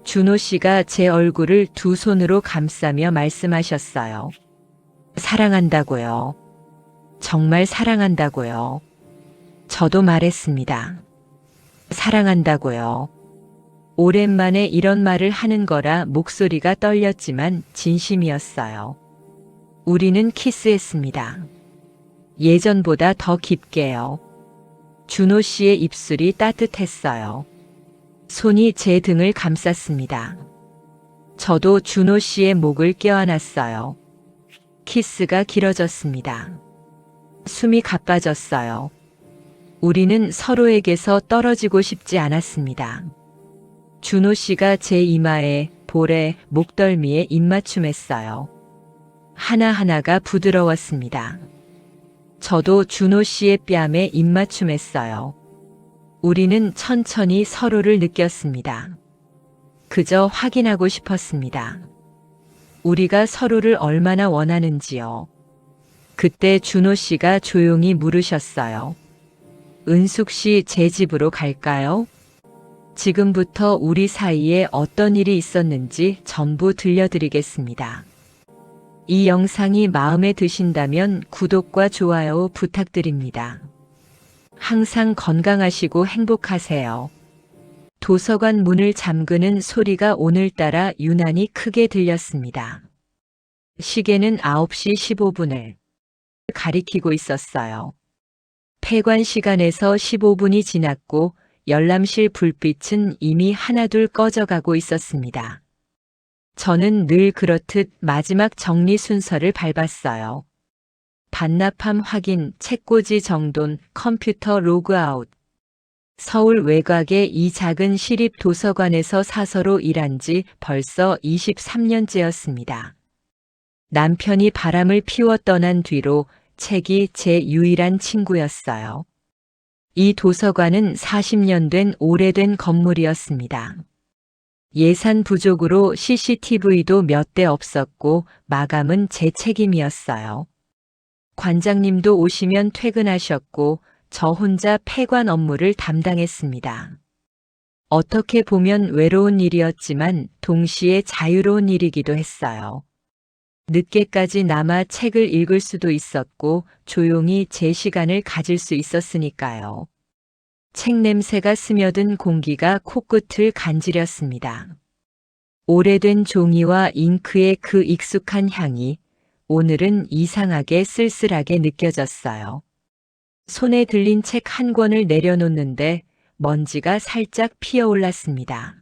준호 씨가 제 얼굴을 두 손으로 감싸며 말씀하셨어요. 사랑한다고요. 정말 사랑한다고요. 저도 말했습니다. 사랑한다고요. 오랜만에 이런 말을 하는 거라 목소리가 떨렸지만 진심이었어요. 우리는 키스했습니다. 예전보다 더 깊게요. 준호 씨의 입술이 따뜻했어요. 손이 제 등을 감쌌습니다. 저도 준호 씨의 목을 껴안았어요. 키스가 길어졌습니다. 숨이 가빠졌어요. 우리는 서로에게서 떨어지고 싶지 않았습니다. 준호 씨가 제 이마에, 볼에, 목덜미에 입맞춤했어요. 하나하나가 부드러웠습니다. 저도 준호 씨의 뺨에 입맞춤했어요. 우리는 천천히 서로를 느꼈습니다. 그저 확인하고 싶었습니다. 우리가 서로를 얼마나 원하는지요. 그때 준호 씨가 조용히 물으셨어요. 은숙 씨, 제 집으로 갈까요? 지금부터 우리 사이에 어떤 일이 있었는지 전부 들려드리겠습니다. 이 영상이 마음에 드신다면 구독과 좋아요 부탁드립니다. 항상 건강하시고 행복하세요. 도서관 문을 잠그는 소리가 오늘따라 유난히 크게 들렸습니다. 시계는 9시 15분을 가리키고 있었어요. 폐관 시간에서 15분이 지났고 열람실 불빛은 이미 하나둘 꺼져가고 있었습니다. 저는 늘 그렇듯 마지막 정리 순서를 밟았어요. 반납함 확인, 책꽂이 정돈, 컴퓨터 로그아웃. 서울 외곽의 이 작은 시립 도서관에서 사서로 일한 지 벌써 23년째였습니다. 남편이 바람을 피워 떠난 뒤로 책이 제 유일한 친구였어요. 이 도서관은 40년 된 오래된 건물이었습니다. 예산 부족으로 CCTV도 몇 대 없었고 마감은 제 책임이었어요. 관장님도 오시면 퇴근하셨고 저 혼자 폐관 업무를 담당했습니다. 어떻게 보면 외로운 일이었지만 동시에 자유로운 일이기도 했어요. 늦게까지 남아 책을 읽을 수도 있었고 조용히 제 시간을 가질 수 있었으니까요. 책 냄새가 스며든 공기가 코끝을 간지렸습니다. 오래된 종이와 잉크의 그 익숙한 향이 오늘은 이상하게 쓸쓸하게 느껴졌어요. 손에 들린 책 한 권을 내려놓는데 먼지가 살짝 피어올랐습니다.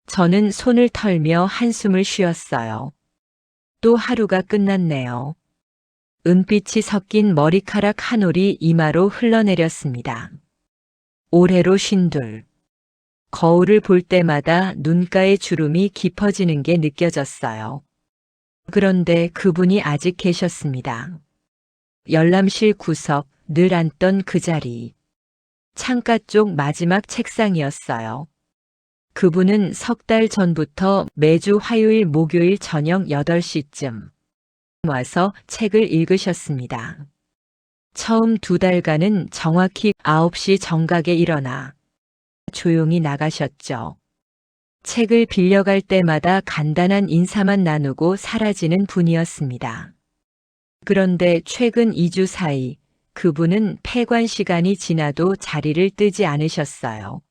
저는 손을 털며 한숨을 쉬었어요. 또 하루가 끝났네요. 은빛이 섞인 머리카락 한 올이 이마로 흘러내렸습니다. 올해로 52. 거울을 볼 때마다 눈가의 주름이 깊어지는 게 느껴졌어요. 그런데 그분이 아직 계셨습니다. 열람실 구석, 늘 앉던 그 자리. 창가 쪽 마지막 책상이었어요. 그분은 석 달 전부터 매주 화요일 목요일 저녁 8시쯤 와서 책을 읽으셨습니다. 처음 2달간은 정확히 9시 정각에 일어나 조용히 나가셨죠. 책을 빌려갈 때마다 간단한 인사만 나누고 사라지는 분이었습니다. 그런데 최근 2주 사이 그분은 폐관 시간이 지나도 자리를 뜨지 않으셨어요.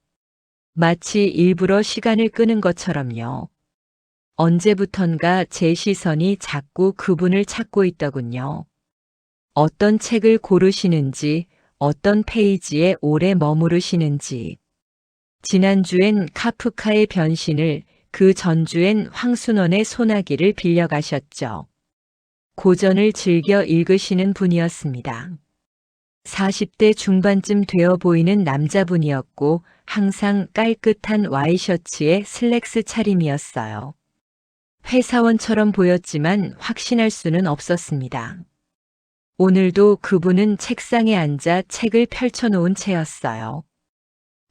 마치 일부러 시간을 끄는 것처럼요. 언제부턴가 제 시선이 자꾸 그분을 찾고 있더군요. 어떤 책을 고르시는지, 어떤 페이지에 오래 머무르시는지. 지난주엔 카프카의 변신을, 그 전주엔 황순원의 소나기를 빌려가셨죠. 고전을 즐겨 읽으시는 분이었습니다. 40대 중반쯤 되어 보이는 남자분이었고 항상 깔끗한 와이셔츠에 슬랙스 차림이었어요. 회사원처럼 보였지만 확신할 수는 없었습니다. 오늘도 그분은 책상에 앉아 책을 펼쳐놓은 채였어요.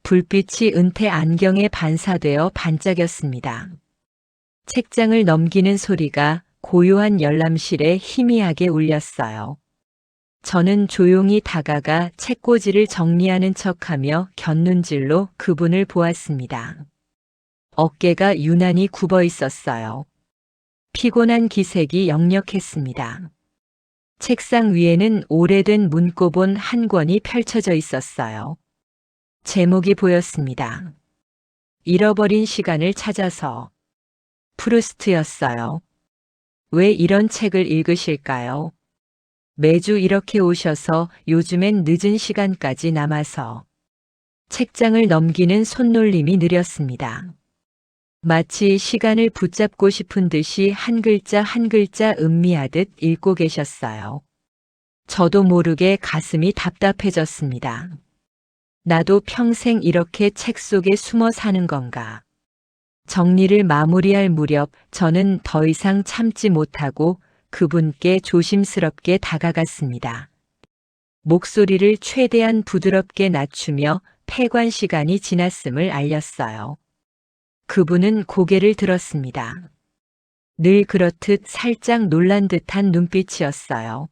불빛이 은퇴 안경에 반사되어 반짝였습니다. 책장을 넘기는 소리가 고요한 열람실에 희미하게 울렸어요. 저는 조용히 다가가 책꽂이를 정리하는 척하며 곁눈질로 그분을 보았습니다. 어깨가 유난히 굽어 있었어요. 피곤한 기색이 역력했습니다. 책상 위에는 오래된 문고본 한 권이 펼쳐져 있었어요. 제목이 보였습니다. 잃어버린 시간을 찾아서. 프루스트였어요. 왜 이런 책을 읽으실까요? 매주 이렇게 오셔서 요즘엔 늦은 시간까지 남아서. 책장을 넘기는 손놀림이 느렸습니다. 마치 시간을 붙잡고 싶은 듯이 한 글자 한 글자 음미하듯 읽고 계셨어요. 저도 모르게 가슴이 답답해졌습니다. 나도 평생 이렇게 책 속에 숨어 사는 건가? 정리를 마무리할 무렵 저는 더 이상 참지 못하고 그분께 조심스럽게 다가갔습니다. 목소리를 최대한 부드럽게 낮추며 폐관 시간이 지났음을 알렸어요. 그분은 고개를 들었습니다. 늘 그렇듯 살짝 놀란 듯한 눈빛이었어요.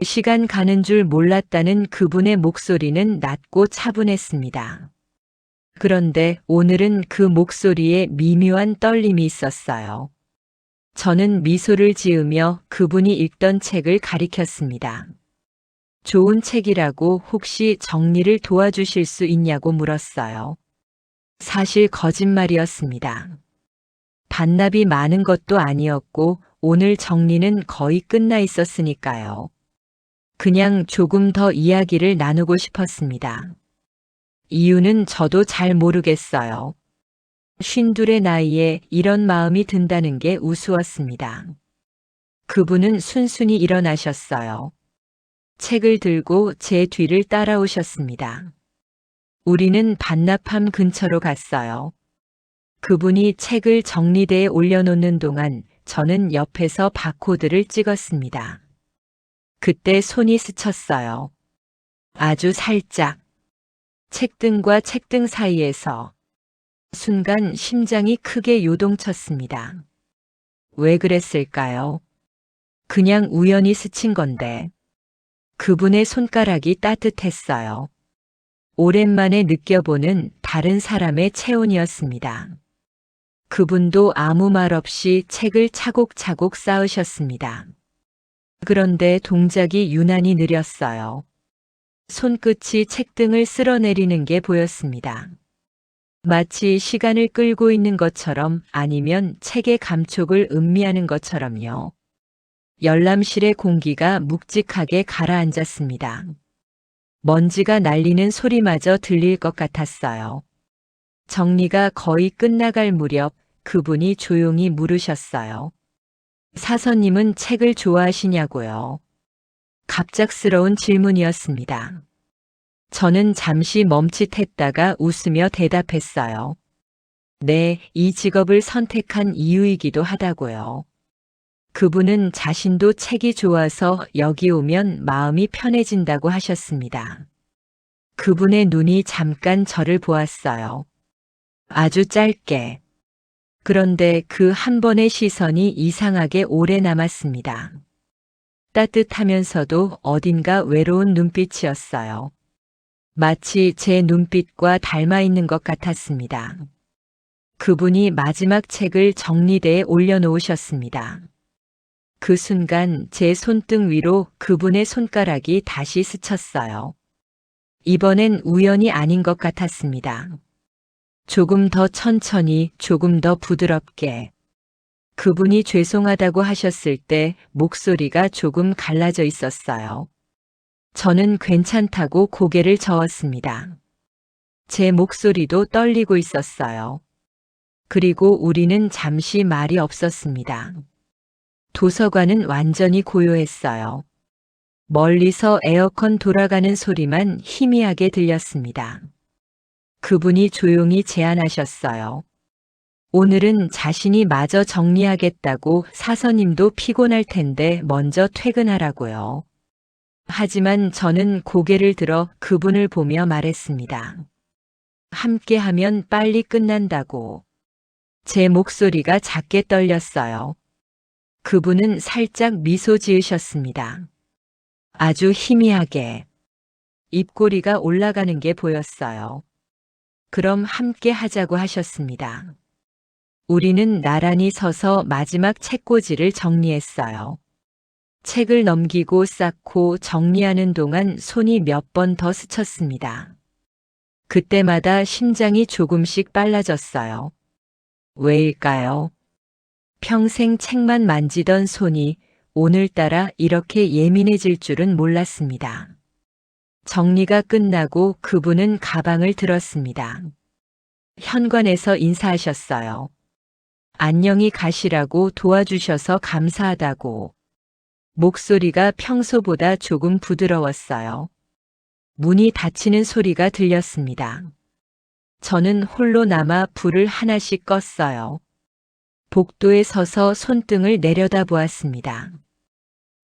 시간 가는 줄 몰랐다는 그분의 목소리는 낮고 차분했습니다. 그런데 오늘은 그 목소리에 미묘한 떨림이 있었어요. 저는 미소를 지으며 그분이 읽던 책을 가리켰습니다. 좋은 책이라고 혹시 정리를 도와주실 수 있냐고 물었어요. 사실 거짓말이었습니다. 반납이 많은 것도 아니었고 오늘 정리는 거의 끝나 있었으니까요. 그냥 조금 더 이야기를 나누고 싶었습니다. 이유는 저도 잘 모르겠어요. 52의 나이에 이런 마음이 든다는 게 우스웠습니다. 그분은 순순히 일어나셨어요. 책을 들고 제 뒤를 따라오셨습니다. 우리는 반납함 근처로 갔어요. 그분이 책을 정리대에 올려놓는 동안 저는 옆에서 바코드를 찍었습니다. 그때 손이 스쳤어요. 아주 살짝. 책등과 책등 사이에서. 순간 심장이 크게 요동쳤습니다. 왜 그랬을까요? 그냥 우연히 스친 건데. 그분의 손가락이 따뜻했어요. 오랜만에 느껴보는 다른 사람의 체온이었습니다. 그분도 아무 말 없이 책을 차곡차곡 쌓으셨습니다. 그런데 동작이 유난히 느렸어요. 손끝이 책등을 쓸어내리는 게 보였습니다. 마치 시간을 끌고 있는 것처럼 아니면 책의 감촉을 음미하는 것처럼요. 열람실의 공기가 묵직하게 가라앉았습니다. 먼지가 날리는 소리마저 들릴 것 같았어요. 정리가 거의 끝나갈 무렵 그분이 조용히 물으셨어요. 사서님은 책을 좋아하시냐고요? 갑작스러운 질문이었습니다. 저는 잠시 멈칫했다가 웃으며 대답했어요. 네, 이 직업을 선택한 이유이기도 하다고요. 그분은 자신도 책이 좋아서 여기 오면 마음이 편해진다고 하셨습니다. 그분의 눈이 잠깐 저를 보았어요. 아주 짧게. 그런데 그 한 번의 시선이 이상하게 오래 남았습니다. 따뜻하면서도 어딘가 외로운 눈빛이었어요. 마치 제 눈빛과 닮아 있는 것 같았습니다. 그분이 마지막 책을 정리대에 올려놓으셨습니다. 그 순간 제 손등 위로 그분의 손가락이 다시 스쳤어요. 이번엔 우연이 아닌 것 같았습니다. 조금 더 천천히, 조금 더 부드럽게. 그분이 죄송하다고 하셨을 때 목소리가 조금 갈라져 있었어요. 저는 괜찮다고 고개를 저었습니다. 제 목소리도 떨리고 있었어요. 그리고 우리는 잠시 말이 없었습니다. 도서관은 완전히 고요했어요. 멀리서 에어컨 돌아가는 소리만 희미하게 들렸습니다. 그분이 조용히 제안하셨어요. 오늘은 자신이 마저 정리하겠다고 사서님도 피곤할 텐데 먼저 퇴근하라고요. 하지만 저는 고개를 들어 그분을 보며 말했습니다. 함께하면 빨리 끝난다고. 제 목소리가 작게 떨렸어요. 그분은 살짝 미소 지으셨습니다. 아주 희미하게. 입꼬리가 올라가는 게 보였어요. 그럼 함께 하자고 하셨습니다. 우리는 나란히 서서 마지막 책꽂이를 정리했어요. 책을 넘기고 쌓고 정리하는 동안 손이 몇 번 더 스쳤습니다. 그때마다 심장이 조금씩 빨라졌어요. 왜일까요? 평생 책만 만지던 손이 오늘따라 이렇게 예민해질 줄은 몰랐습니다. 정리가 끝나고 그분은 가방을 들었습니다. 현관에서 인사하셨어요. 안녕히 가시라고 도와주셔서 감사하다고. 목소리가 평소보다 조금 부드러웠어요. 문이 닫히는 소리가 들렸습니다. 저는 홀로 남아 불을 하나씩 껐어요. 복도에 서서 손등을 내려다보았습니다.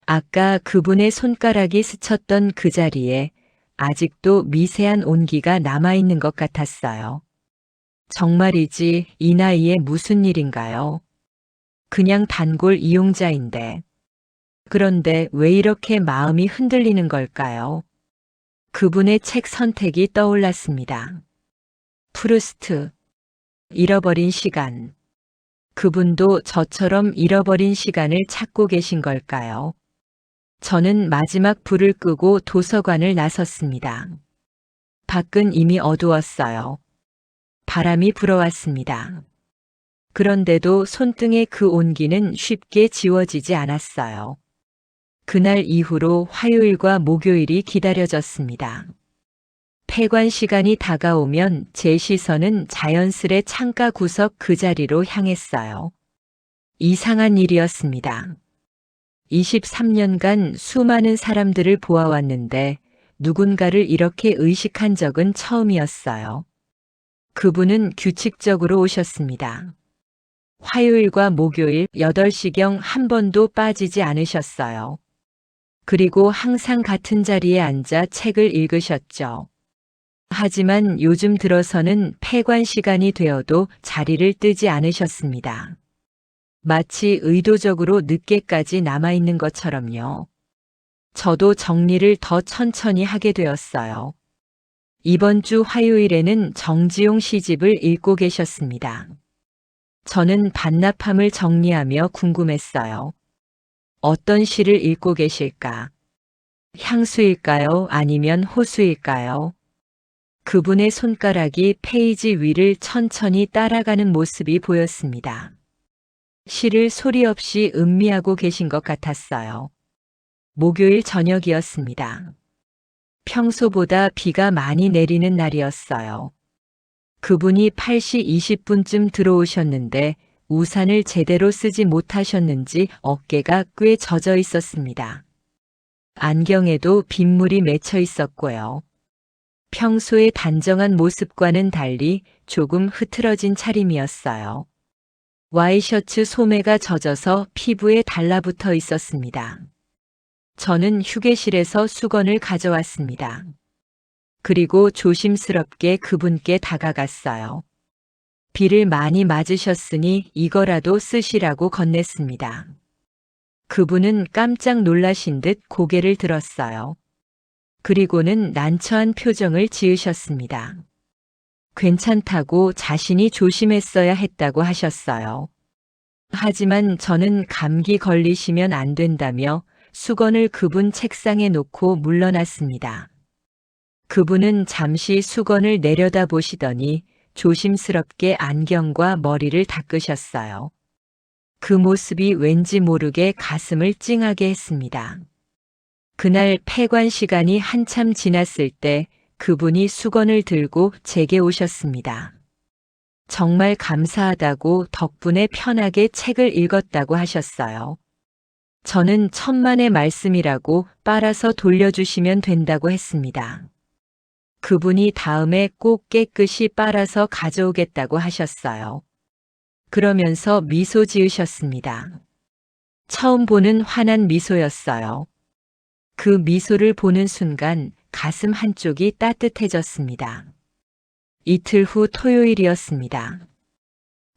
아까 그분의 손가락이 스쳤던 그 자리에 아직도 미세한 온기가 남아있는 것 같았어요. 정말이지 이 나이에 무슨 일인가요? 그냥 단골 이용자인데. 그런데 왜 이렇게 마음이 흔들리는 걸까요? 그분의 책 선택이 떠올랐습니다. 프루스트, 잃어버린 시간. 그분도 저처럼 잃어버린 시간을 찾고 계신 걸까요? 저는 마지막 불을 끄고 도서관을 나섰습니다. 밖은 이미 어두웠어요. 바람이 불어왔습니다. 그런데도 손등의 그 온기는 쉽게 지워지지 않았어요. 그날 이후로 화요일과 목요일이 기다려졌습니다. 폐관 시간이 다가오면 제 시선은 자연스레 창가 구석 그 자리로 향했어요. 이상한 일이었습니다. 23년간 수많은 사람들을 보아왔는데 누군가를 이렇게 의식한 적은 처음이었어요. 그분은 규칙적으로 오셨습니다. 화요일과 목요일 8시경 한 번도 빠지지 않으셨어요. 그리고 항상 같은 자리에 앉아 책을 읽으셨죠. 하지만 요즘 들어서는 폐관 시간이 되어도 자리를 뜨지 않으셨습니다. 마치 의도적으로 늦게까지 남아있는 것처럼요. 저도 정리를 더 천천히 하게 되었어요. 이번 주 화요일에는 정지용 시집을 읽고 계셨습니다. 저는 반납함을 정리하며 궁금했어요. 어떤 시를 읽고 계실까? 향수일까요? 아니면 호수일까요? 그분의 손가락이 페이지 위를 천천히 따라가는 모습이 보였습니다. 시를 소리 없이 음미하고 계신 것 같았어요. 목요일 저녁이었습니다. 평소보다 비가 많이 내리는 날이었어요. 그분이 8시 20분쯤 들어오셨는데 우산을 제대로 쓰지 못하셨는지 어깨가 꽤 젖어 있었습니다. 안경에도 빗물이 맺혀 있었고요. 평소의 단정한 모습과는 달리 조금 흐트러진 차림이었어요. 와이셔츠 소매가 젖어서 피부에 달라붙어 있었습니다. 저는 휴게실에서 수건을 가져왔습니다. 그리고 조심스럽게 그분께 다가갔어요. 비를 많이 맞으셨으니 이거라도 쓰시라고 건넸습니다. 그분은 깜짝 놀라신 듯 고개를 들었어요. 그리고는 난처한 표정을 지으셨습니다. 괜찮다고 자신이 조심했어야 했다고 하셨어요. 하지만 저는 감기 걸리시면 안 된다며 수건을 그분 책상에 놓고 물러났습니다. 그분은 잠시 수건을 내려다 보시더니 조심스럽게 안경과 머리를 닦으셨어요. 그 모습이 왠지 모르게 가슴을 찡하게 했습니다. 그날 폐관 시간이 한참 지났을 때 그분이 수건을 들고 제게 오셨습니다. 정말 감사하다고 덕분에 편하게 책을 읽었다고 하셨어요. 저는 천만의 말씀이라고 빨아서 돌려주시면 된다고 했습니다. 그분이 다음에 꼭 깨끗이 빨아서 가져오겠다고 하셨어요. 그러면서 미소 지으셨습니다. 처음 보는 환한 미소였어요. 그 미소를 보는 순간 가슴 한쪽이 따뜻해졌습니다. 이틀 후 토요일이었습니다.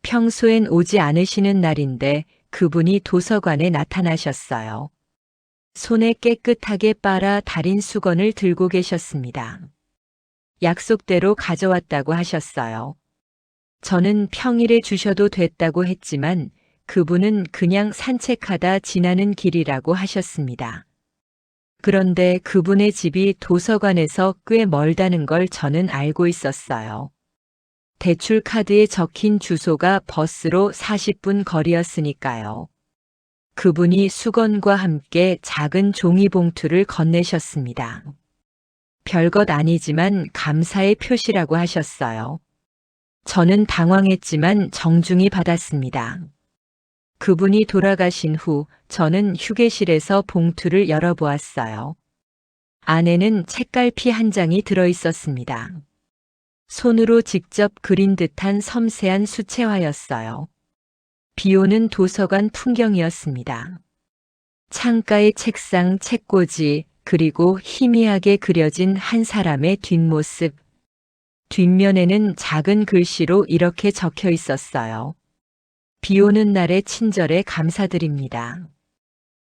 평소엔 오지 않으시는 날인데 그분이 도서관에 나타나셨어요. 손에 깨끗하게 빨아 달인 수건을 들고 계셨습니다. 약속대로 가져왔다고 하셨어요. 저는 평일에 주셔도 됐다고 했지만 그분은 그냥 산책하다 지나는 길이라고 하셨습니다. 그런데 그분의 집이 도서관에서 꽤 멀다는 걸 저는 알고 있었어요. 대출 카드에 적힌 주소가 버스로 40분 거리였으니까요. 그분이 수건과 함께 작은 종이봉투를 건네셨습니다. 별것 아니지만 감사의 표시라고 하셨어요. 저는 당황했지만 정중히 받았습니다. 그분이 돌아가신 후 저는 휴게실에서 봉투를 열어보았어요. 안에는 책갈피 한 장이 들어 있었습니다. 손으로 직접 그린 듯한 섬세한 수채화였어요. 비 오는 도서관 풍경이었습니다. 창가의 책상, 책꽂이, 그리고 희미하게 그려진 한 사람의 뒷모습. 뒷면에는 작은 글씨로 이렇게 적혀 있었어요. 비 오는 날의 친절에 감사드립니다.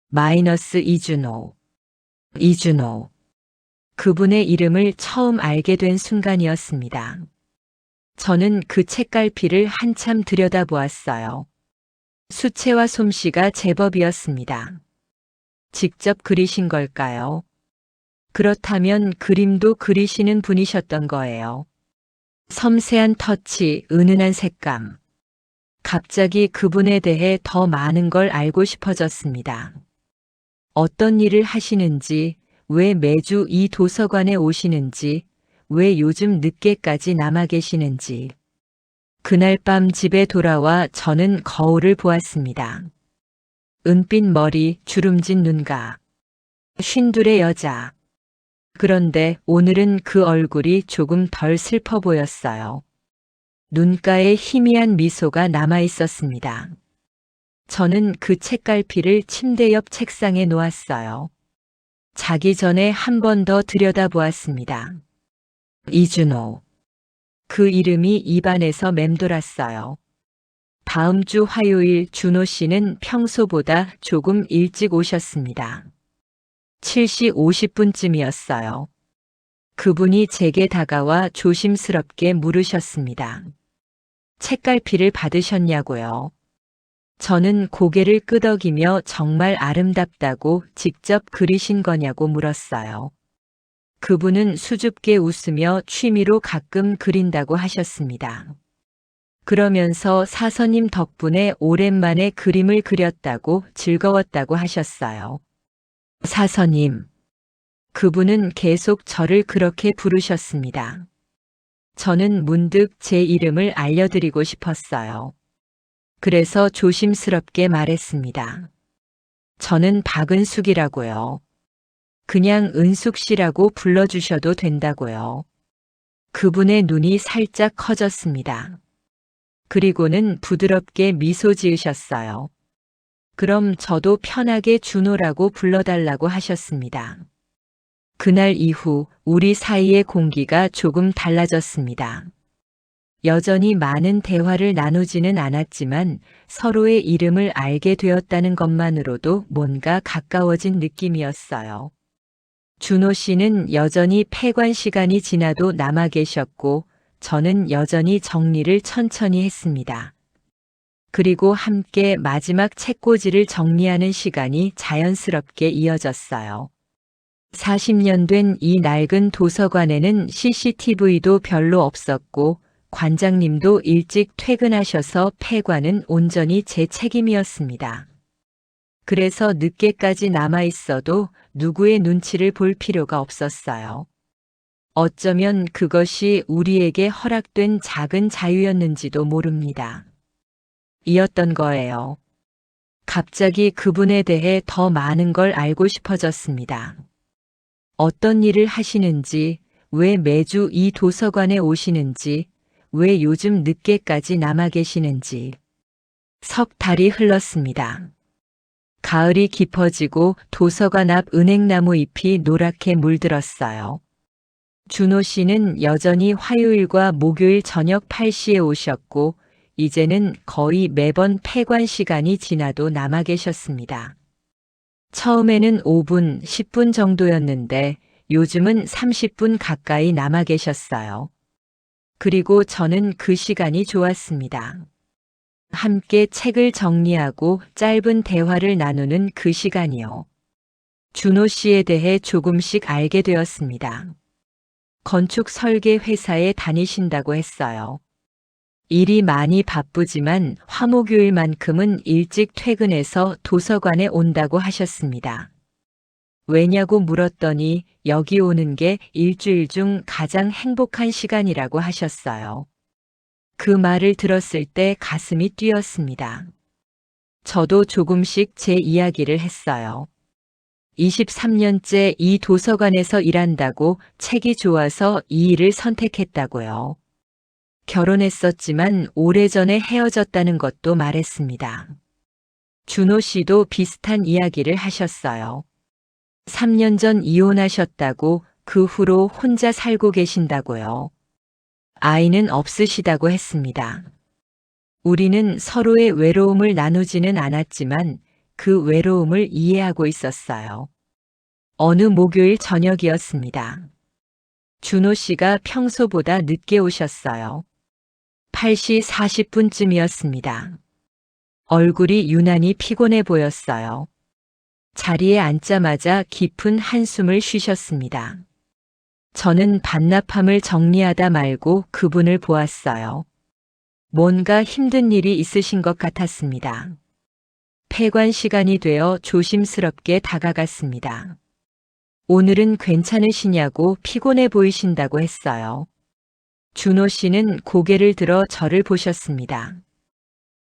마이너스 이준호. 이준호. 그분의 이름을 처음 알게 된 순간이었습니다. 저는 그 책갈피를 한참 들여다보았어요. 수채화 솜씨가 제법이었습니다. 직접 그리신 걸까요? 그렇다면 그림도 그리시는 분이셨던 거예요. 섬세한 터치, 은은한 색감. 갑자기 그분에 대해 더 많은 걸 알고 싶어졌습니다. 어떤 일을 하시는지, 왜 매주 이 도서관에 오시는지, 왜 요즘 늦게까지 남아 계시는지. 그날 밤 집에 돌아와 저는 거울을 보았습니다. 은빛 머리, 주름진 눈가. 쉰둘의 여자. 그런데 오늘은 그 얼굴이 조금 덜 슬퍼 보였어요. 눈가에 희미한 미소가 남아 있었습니다. 저는 그 책갈피를 침대 옆 책상에 놓았어요. 자기 전에 한 번 더 들여다보았습니다. 이준호. 그 이름이 입안에서 맴돌았어요. 다음 주 화요일 준호 씨는 평소보다 조금 일찍 오셨습니다. 7시 50분쯤이었어요. 그분이 제게 다가와 조심스럽게 물으셨습니다. 책갈피를 받으셨냐고요? 저는 고개를 끄덕이며 정말 아름답다고 직접 그리신 거냐고 물었어요. 그분은 수줍게 웃으며 취미로 가끔 그린다고 하셨습니다. 그러면서 사서님 덕분에 오랜만에 그림을 그렸다고 즐거웠다고 하셨어요. 사서님. 그분은 계속 저를 그렇게 부르셨습니다. 저는 문득 제 이름을 알려드리고 싶었어요. 그래서 조심스럽게 말했습니다. 저는 박은숙이라고요. 그냥 은숙 씨라고 불러주셔도 된다고요. 그분의 눈이 살짝 커졌습니다. 그리고는 부드럽게 미소 지으셨어요. 그럼 저도 편하게 준호라고 불러달라고 하셨습니다. 그날 이후 우리 사이의 공기가 조금 달라졌습니다. 여전히 많은 대화를 나누지는 않았지만 서로의 이름을 알게 되었다는 것만으로도 뭔가 가까워진 느낌이었어요. 준호 씨는 여전히 폐관 시간이 지나도 남아 계셨고 저는 여전히 정리를 천천히 했습니다. 그리고 함께 마지막 책꽂이를 정리하는 시간이 자연스럽게 이어졌어요. 40년 된 이 낡은 도서관에는 CCTV도 별로 없었고 관장님도 일찍 퇴근하셔서 폐관은 온전히 제 책임이었습니다. 그래서 늦게까지 남아 있어도 누구의 눈치를 볼 필요가 없었어요. 어쩌면 그것이 우리에게 허락된 작은 자유였는지도 모릅니다. 이었던 거예요. 갑자기 그분에 대해 더 많은 걸 알고 싶어졌습니다. 어떤 일을 하시는지, 왜 매주 이 도서관에 오시는지, 왜 요즘 늦게까지 남아 계시는지. 석 달이 흘렀습니다. 가을이 깊어지고 도서관 앞 은행나무 잎이 노랗게 물들었어요. 준호 씨는 여전히 화요일과 목요일 저녁 8시에 오셨고 이제는 거의 매번 폐관 시간이 지나도 남아 계셨습니다. 처음에는 5분, 10분 정도였는데 요즘은 30분 가까이 남아 계셨어요. 그리고 저는 그 시간이 좋았습니다. 함께 책을 정리하고 짧은 대화를 나누는 그 시간이요. 준호 씨에 대해 조금씩 알게 되었습니다. 건축 설계 회사에 다니신다고 했어요. 일이 많이 바쁘지만 화목요일만큼은 일찍 퇴근해서 도서관에 온다고 하셨습니다. 왜냐고 물었더니 여기 오는 게 일주일 중 가장 행복한 시간이라고 하셨어요. 그 말을 들었을 때 가슴이 뛰었습니다. 저도 조금씩 제 이야기를 했어요. 23년째 이 도서관에서 일한다고 책이 좋아서 이 일을 선택했다고요. 결혼했었지만 오래전에 헤어졌다는 것도 말했습니다. 준호 씨도 비슷한 이야기를 하셨어요. 3년 전 이혼하셨다고 그 후로 혼자 살고 계신다고요. 아이는 없으시다고 했습니다. 우리는 서로의 외로움을 나누지는 않았지만 그 외로움을 이해하고 있었어요. 어느 목요일 저녁이었습니다. 준호 씨가 평소보다 늦게 오셨어요. 8시 40분쯤이었습니다. 얼굴이 유난히 피곤해 보였어요. 자리에 앉자마자 깊은 한숨을 쉬셨습니다. 저는 반납함을 정리하다 말고 그분을 보았어요. 뭔가 힘든 일이 있으신 것 같았습니다. 폐관 시간이 되어 조심스럽게 다가갔습니다. 오늘은 괜찮으시냐고 피곤해 보이신다고 했어요. 준호 씨는 고개를 들어 저를 보셨습니다.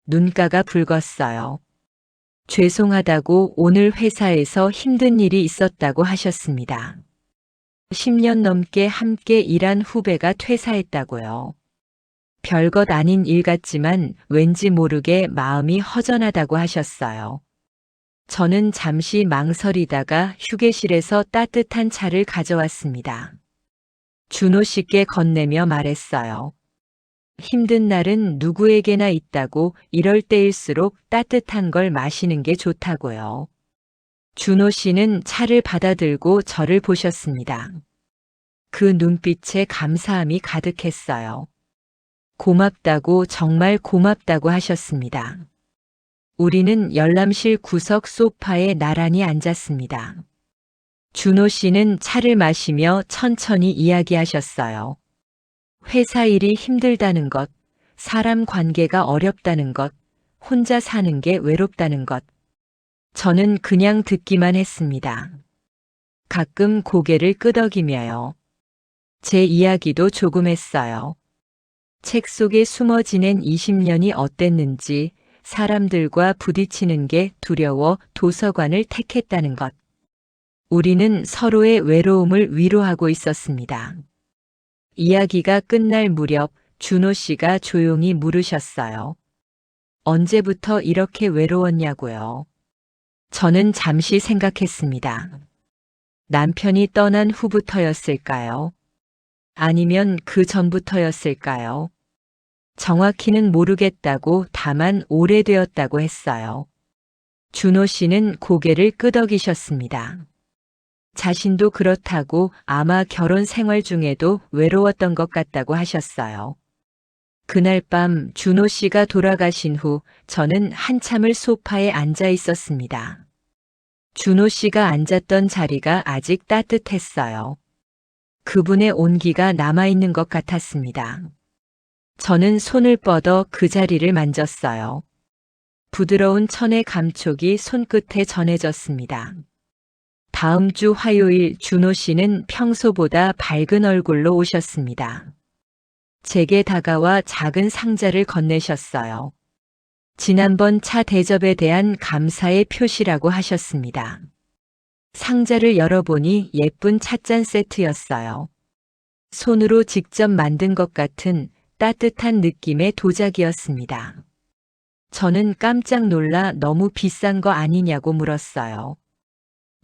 눈가가 붉었어요. 죄송하다고 오늘 회사에서 힘든 일이 있었다고 하셨습니다. 10년 넘게 함께 일한 후배가 퇴사했다고요. 별것 아닌 일 같지만 왠지 모르게 마음이 허전하다고 하셨어요. 저는 잠시 망설이다가 휴게실에서 따뜻한 차를 가져왔습니다. 준호 씨께 건네며 말했어요. 힘든 날은 누구에게나 있다고 이럴 때일수록 따뜻한 걸 마시는 게 좋다고요. 준호 씨는 차를 받아들고 저를 보셨습니다. 그 눈빛에 감사함이 가득했어요. 고맙다고 정말 고맙다고 하셨습니다. 우리는 열람실 구석 소파에 나란히 앉았습니다. 준호 씨는 차를 마시며 천천히 이야기하셨어요. 회사 일이 힘들다는 것, 사람 관계가 어렵다는 것, 혼자 사는 게 외롭다는 것. 저는 그냥 듣기만 했습니다. 가끔 고개를 끄덕이며요. 제 이야기도 조금 했어요. 책 속에 숨어 지낸 20년이 어땠는지, 사람들과 부딪히는 게 두려워 도서관을 택했다는 것. 우리는 서로의 외로움을 위로하고 있었습니다. 이야기가 끝날 무렵 준호 씨가 조용히 물으셨어요. 언제부터 이렇게 외로웠냐고요. 저는 잠시 생각했습니다. 남편이 떠난 후부터였을까요? 아니면 그 전부터였을까요? 정확히는 모르겠다고 다만 오래되었다고 했어요. 준호 씨는 고개를 끄덕이셨습니다. 자신도 그렇다고 아마 결혼 생활 중에도 외로웠던 것 같다고 하셨어요. 그날 밤 준호 씨가 돌아가신 후 저는 한참을 소파에 앉아 있었습니다. 준호 씨가 앉았던 자리가 아직 따뜻했어요. 그분의 온기가 남아있는 것 같았습니다. 저는 손을 뻗어 그 자리를 만졌어요. 부드러운 천의 감촉이 손끝에 전해졌습니다. 다음 주 화요일 준호 씨는 평소보다 밝은 얼굴로 오셨습니다. 제게 다가와 작은 상자를 건네셨어요. 지난번 차 대접에 대한 감사의 표시라고 하셨습니다. 상자를 열어보니 예쁜 찻잔 세트였어요. 손으로 직접 만든 것 같은 따뜻한 느낌의 도자기였습니다. 저는 깜짝 놀라 너무 비싼 거 아니냐고 물었어요.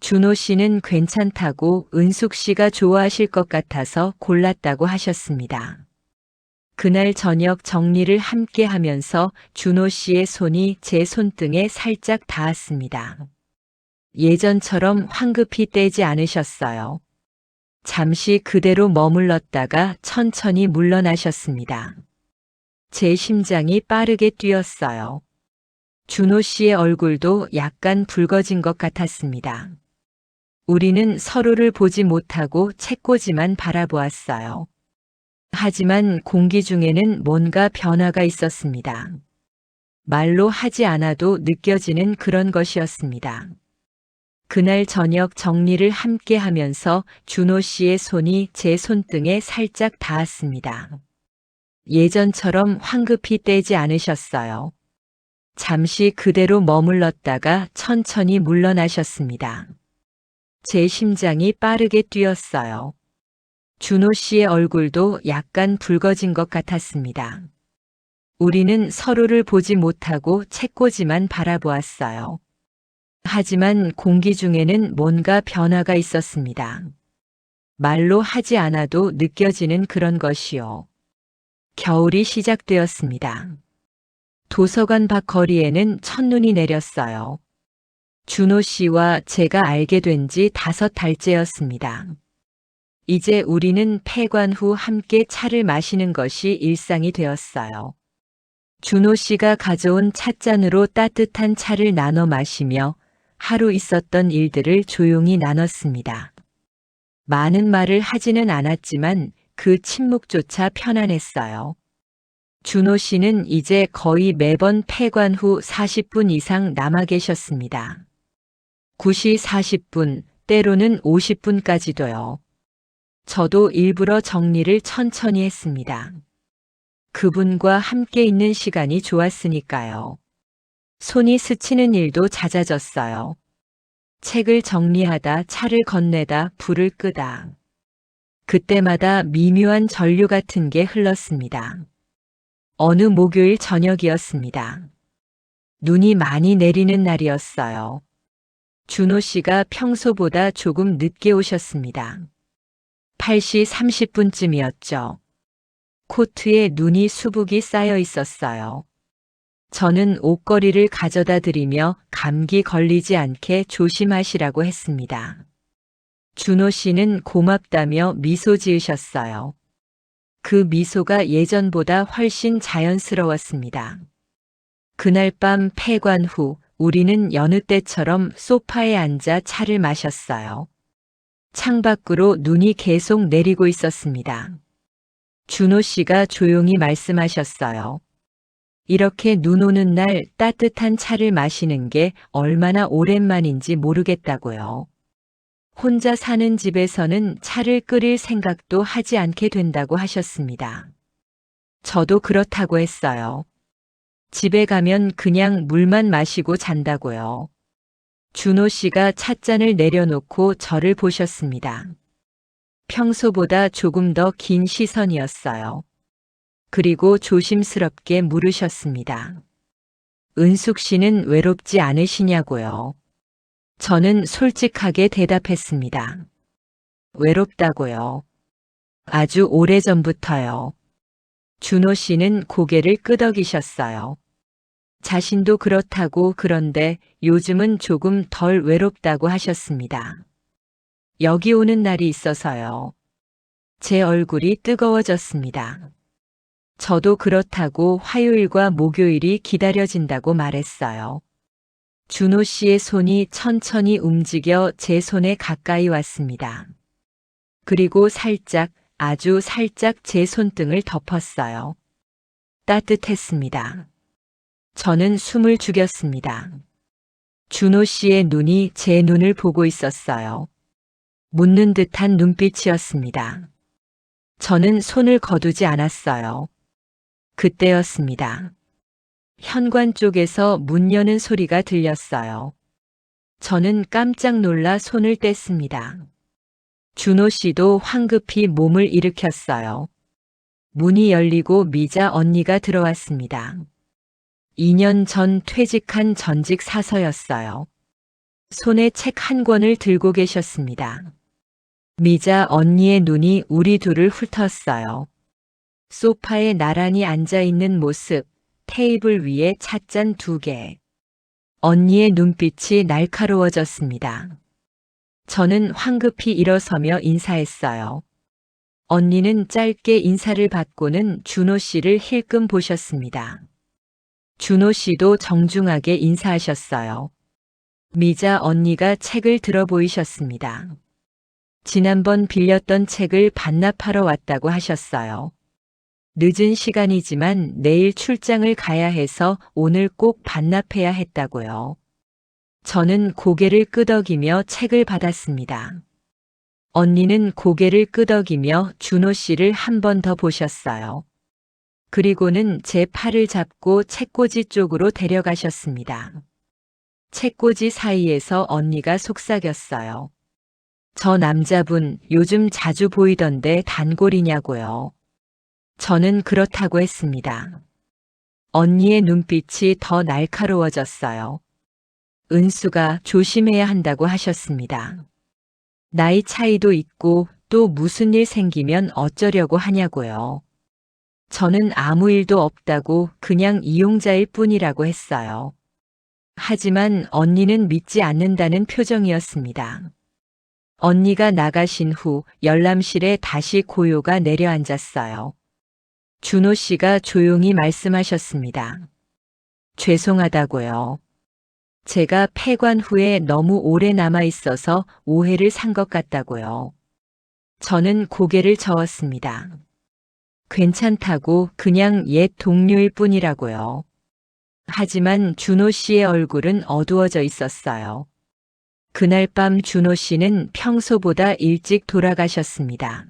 준호 씨는 괜찮다고 은숙 씨가 좋아하실 것 같아서 골랐다고 하셨습니다. 그날 저녁 정리를 함께 하면서 준호 씨의 손이 제 손등에 살짝 닿았습니다. 예전처럼 황급히 떼지 않으셨어요. 잠시 그대로 머물렀다가 천천히 물러나셨습니다. 제 심장이 빠르게 뛰었어요. 준호 씨의 얼굴도 약간 붉어진 것 같았습니다. 우리는 서로를 보지 못하고 책꽂이만 바라보았어요. 하지만 공기 중에는 뭔가 변화가 있었습니다. 말로 하지 않아도 느껴지는 그런 것이었습니다. 그날 저녁 정리를 함께 하면서 준호 씨의 손이 제 손등에 살짝 닿았습니다. 예전처럼 황급히 떼지 않으셨어요. 잠시 그대로 머물렀다가 천천히 물러나셨습니다. 제 심장이 빠르게 뛰었어요. 준호 씨의 얼굴도 약간 붉어진 것 같았습니다. 우리는 서로를 보지 못하고 책꽂이만 바라보았어요. 하지만 공기 중에는 뭔가 변화가 있었습니다. 말로 하지 않아도 느껴지는 그런 것이요. 겨울이 시작되었습니다. 도서관 밖 거리에는 첫눈이 내렸어요. 준호 씨와 제가 알게 된 지 5달째였습니다. 이제 우리는 폐관 후 함께 차를 마시는 것이 일상이 되었어요. 준호 씨가 가져온 찻잔으로 따뜻한 차를 나눠 마시며 하루 있었던 일들을 조용히 나눴습니다. 많은 말을 하지는 않았지만 그 침묵조차 편안했어요. 준호 씨는 이제 거의 매번 폐관 후 40분 이상 남아 계셨습니다. 9시 40분, 때로는 50분까지도요. 저도 일부러 정리를 천천히 했습니다. 그분과 함께 있는 시간이 좋았으니까요. 손이 스치는 일도 잦아졌어요. 책을 정리하다, 차를 건네다, 불을 끄다. 그때마다 미묘한 전류 같은 게 흘렀습니다. 어느 목요일 저녁이었습니다. 눈이 많이 내리는 날이었어요. 준호 씨가 평소보다 조금 늦게 오셨습니다. 8시 30분쯤이었죠. 코트에 눈이 수북이 쌓여 있었어요. 저는 옷걸이를 가져다 드리며 감기 걸리지 않게 조심하시라고 했습니다. 준호 씨는 고맙다며 미소 지으셨어요. 그 미소가 예전보다 훨씬 자연스러웠습니다. 그날 밤 폐관 후 우리는 여느 때처럼 소파에 앉아 차를 마셨어요. 창밖으로 눈이 계속 내리고 있었습니다. 준호 씨가 조용히 말씀하셨어요. 이렇게 눈 오는 날 따뜻한 차를 마시는 게 얼마나 오랜만인지 모르겠다고요. 혼자 사는 집에서는 차를 끓일 생각도 하지 않게 된다고 하셨습니다. 저도 그렇다고 했어요. 집에 가면 그냥 물만 마시고 잔다고요. 준호 씨가 찻잔을 내려놓고 저를 보셨습니다. 평소보다 조금 더 긴 시선이었어요. 그리고 조심스럽게 물으셨습니다. 은숙 씨는 외롭지 않으시냐고요. 저는 솔직하게 대답했습니다. 외롭다고요. 아주 오래전부터요. 준호 씨는 고개를 끄덕이셨어요. 자신도 그렇다고 그런데 요즘은 조금 덜 외롭다고 하셨습니다. 여기 오는 날이 있어서요. 제 얼굴이 뜨거워졌습니다. 저도 그렇다고 화요일과 목요일이 기다려진다고 말했어요. 준호 씨의 손이 천천히 움직여 제 손에 가까이 왔습니다. 그리고 살짝, 아주 살짝 제 손등을 덮었어요. 따뜻했습니다. 저는 숨을 죽였습니다. 준호 씨의 눈이 제 눈을 보고 있었어요. 묻는 듯한 눈빛이었습니다. 저는 손을 거두지 않았어요. 그때였습니다. 현관 쪽에서 문 여는 소리가 들렸어요. 저는 깜짝 놀라 손을 뗐습니다. 준호 씨도 황급히 몸을 일으켰어요. 문이 열리고 미자 언니가 들어왔습니다. 2년 전 퇴직한 전직 사서였어요. 손에 책 한 권을 들고 계셨습니다. 미자 언니의 눈이 우리 둘을 훑었어요. 소파에 나란히 앉아있는 모습, 테이블 위에 찻잔 2개. 언니의 눈빛이 날카로워졌습니다. 저는 황급히 일어서며 인사했어요. 언니는 짧게 인사를 받고는 준호 씨를 힐끔 보셨습니다. 준호 씨도 정중하게 인사하셨어요. 미자 언니가 책을 들어 보이셨습니다. 지난번 빌렸던 책을 반납하러 왔다고 하셨어요. 늦은 시간이지만 내일 출장을 가야 해서 오늘 꼭 반납해야 했다고요. 저는 고개를 끄덕이며 책을 받았습니다. 언니는 고개를 끄덕이며 준호 씨를 한 번 더 보셨어요. 그리고는 제 팔을 잡고 책꽂이 쪽으로 데려가셨습니다. 책꽂이 사이에서 언니가 속삭였어요. 저 남자분 요즘 자주 보이던데 단골이냐고요. 저는 그렇다고 했습니다. 언니의 눈빛이 더 날카로워졌어요. 은수가 조심해야 한다고 하셨습니다. 나이 차이도 있고 또 무슨 일 생기면 어쩌려고 하냐고요. 저는 아무 일도 없다고 그냥 이용자일 뿐이라고 했어요. 하지만 언니는 믿지 않는다는 표정이었습니다. 언니가 나가신 후 열람실에 다시 고요가 내려앉았어요. 준호 씨가 조용히 말씀하셨습니다. 죄송하다고요. 제가 폐관 후에 너무 오래 남아 있어서 오해를 산 것 같다고요. 저는 고개를 저었습니다. 괜찮다고 그냥 옛 동료일 뿐이라고요. 하지만 준호 씨의 얼굴은 어두워져 있었어요. 그날 밤 준호 씨는 평소보다 일찍 돌아가셨습니다.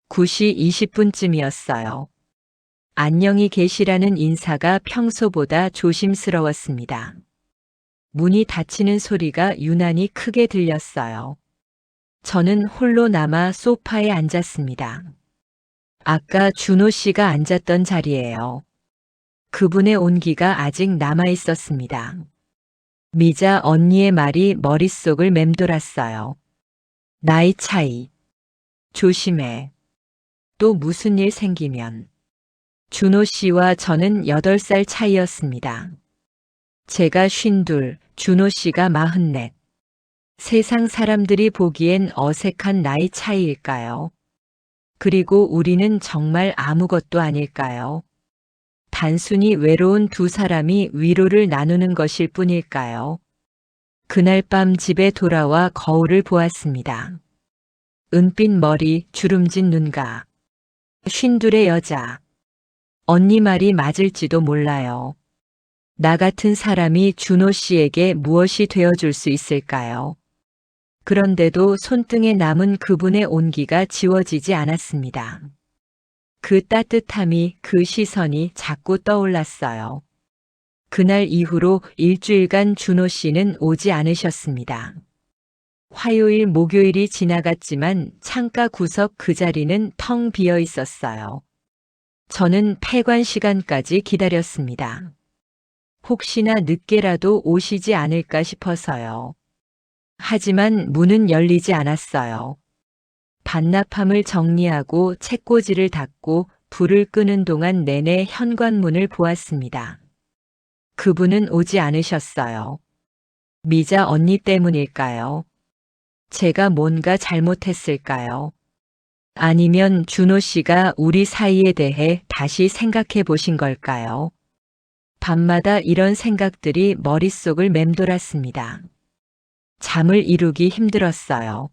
9시 20분쯤이었어요. 안녕히 계시라는 인사가 평소보다 조심스러웠습니다. 문이 닫히는 소리가 유난히 크게 들렸어요. 저는 홀로 남아 소파에 앉았습니다. 아까 준호 씨가 앉았던 자리예요. 그분의 온기가 아직 남아 있었습니다. 미자 언니의 말이 머릿속을 맴돌았어요. 나이 차이. 조심해. 또 무슨 일 생기면. 준호 씨와 저는 8살 차이였습니다. 제가 52, 준호 씨가 44. 세상 사람들이 보기엔 어색한 나이 차이일까요? 그리고 우리는 정말 아무것도 아닐까요? 단순히 외로운 두 사람이 위로를 나누는 것일 뿐일까요? 그날 밤 집에 돌아와 거울을 보았습니다. 은빛 머리, 주름진 눈가. 52의 여자. 언니 말이 맞을지도 몰라요. 나 같은 사람이 준호 씨에게 무엇이 되어줄 수 있을까요? 그런데도 손등에 남은 그분의 온기가 지워지지 않았습니다. 그 따뜻함이, 그 시선이 자꾸 떠올랐어요. 그날 이후로 일주일간 준호 씨는 오지 않으셨습니다. 화요일, 목요일이 지나갔지만 창가 구석 그 자리는 텅 비어 있었어요. 저는 폐관 시간까지 기다렸습니다. 혹시나 늦게라도 오시지 않을까 싶어서요. 하지만 문은 열리지 않았어요. 반납함을 정리하고 책꽂이를 닫고 불을 끄는 동안 내내 현관문을 보았습니다. 그분은 오지 않으셨어요. 미자 언니 때문일까요? 제가 뭔가 잘못했을까요? 아니면 준호 씨가 우리 사이에 대해 다시 생각해 보신 걸까요? 밤마다 이런 생각들이 머릿속을 맴돌았습니다. 잠을 이루기 힘들었어요.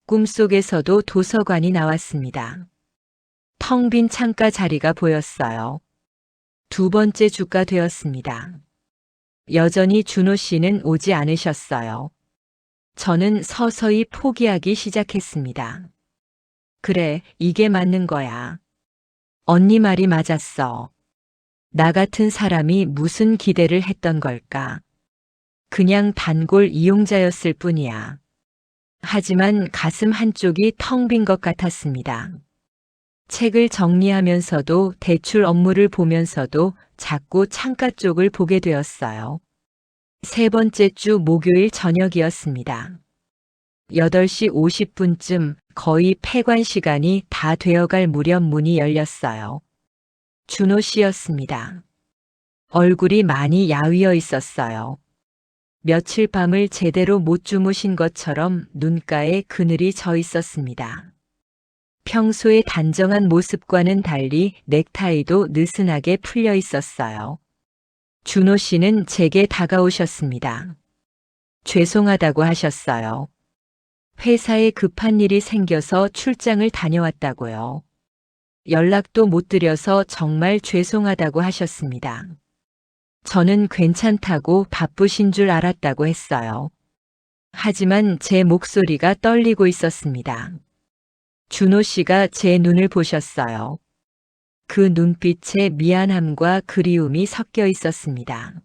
꿈속에서도 도서관이 나왔습니다. 텅 빈 창가 자리가 보였어요. 2번째 주가 되었습니다. 여전히 준호 씨는 오지 않으셨어요. 저는 서서히 포기하기 시작했습니다. 그래, 이게 맞는 거야. 언니 말이 맞았어. 나 같은 사람이 무슨 기대를 했던 걸까? 그냥 단골 이용자였을 뿐이야. 하지만 가슴 한쪽이 텅 빈 것 같았습니다. 책을 정리하면서도 대출 업무를 보면서도 자꾸 창가 쪽을 보게 되었어요. 3번째 주 목요일 저녁이었습니다. 8시 50분쯤 거의 폐관 시간이 다 되어갈 무렵 문이 열렸어요. 준호 씨였습니다. 얼굴이 많이 야위어 있었어요. 며칠 밤을 제대로 못 주무신 것처럼 눈가에 그늘이 져 있었습니다. 평소의 단정한 모습과는 달리 넥타이도 느슨하게 풀려 있었어요. 준호 씨는 제게 다가오셨습니다. 죄송하다고 하셨어요. 회사에 급한 일이 생겨서 출장을 다녀왔다고요. 연락도 못 드려서 정말 죄송하다고 하셨습니다. 저는 괜찮다고 바쁘신 줄 알았다고 했어요. 하지만 제 목소리가 떨리고 있었습니다. 준호 씨가 제 눈을 보셨어요. 그 눈빛에 미안함과 그리움이 섞여 있었습니다.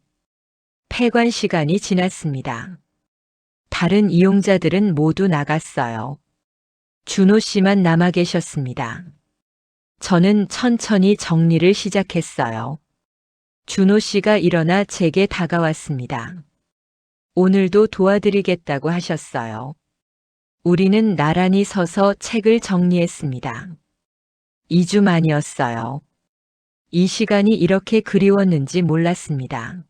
폐관 시간이 지났습니다. 다른 이용자들은 모두 나갔어요. 준호 씨만 남아 계셨습니다. 저는 천천히 정리를 시작했어요. 준호 씨가 일어나 제게 다가왔습니다. 오늘도 도와드리겠다고 하셨어요. 우리는 나란히 서서 책을 정리했습니다. 2주 만이었어요. 이 시간이 이렇게 그리웠는지 몰랐습니다.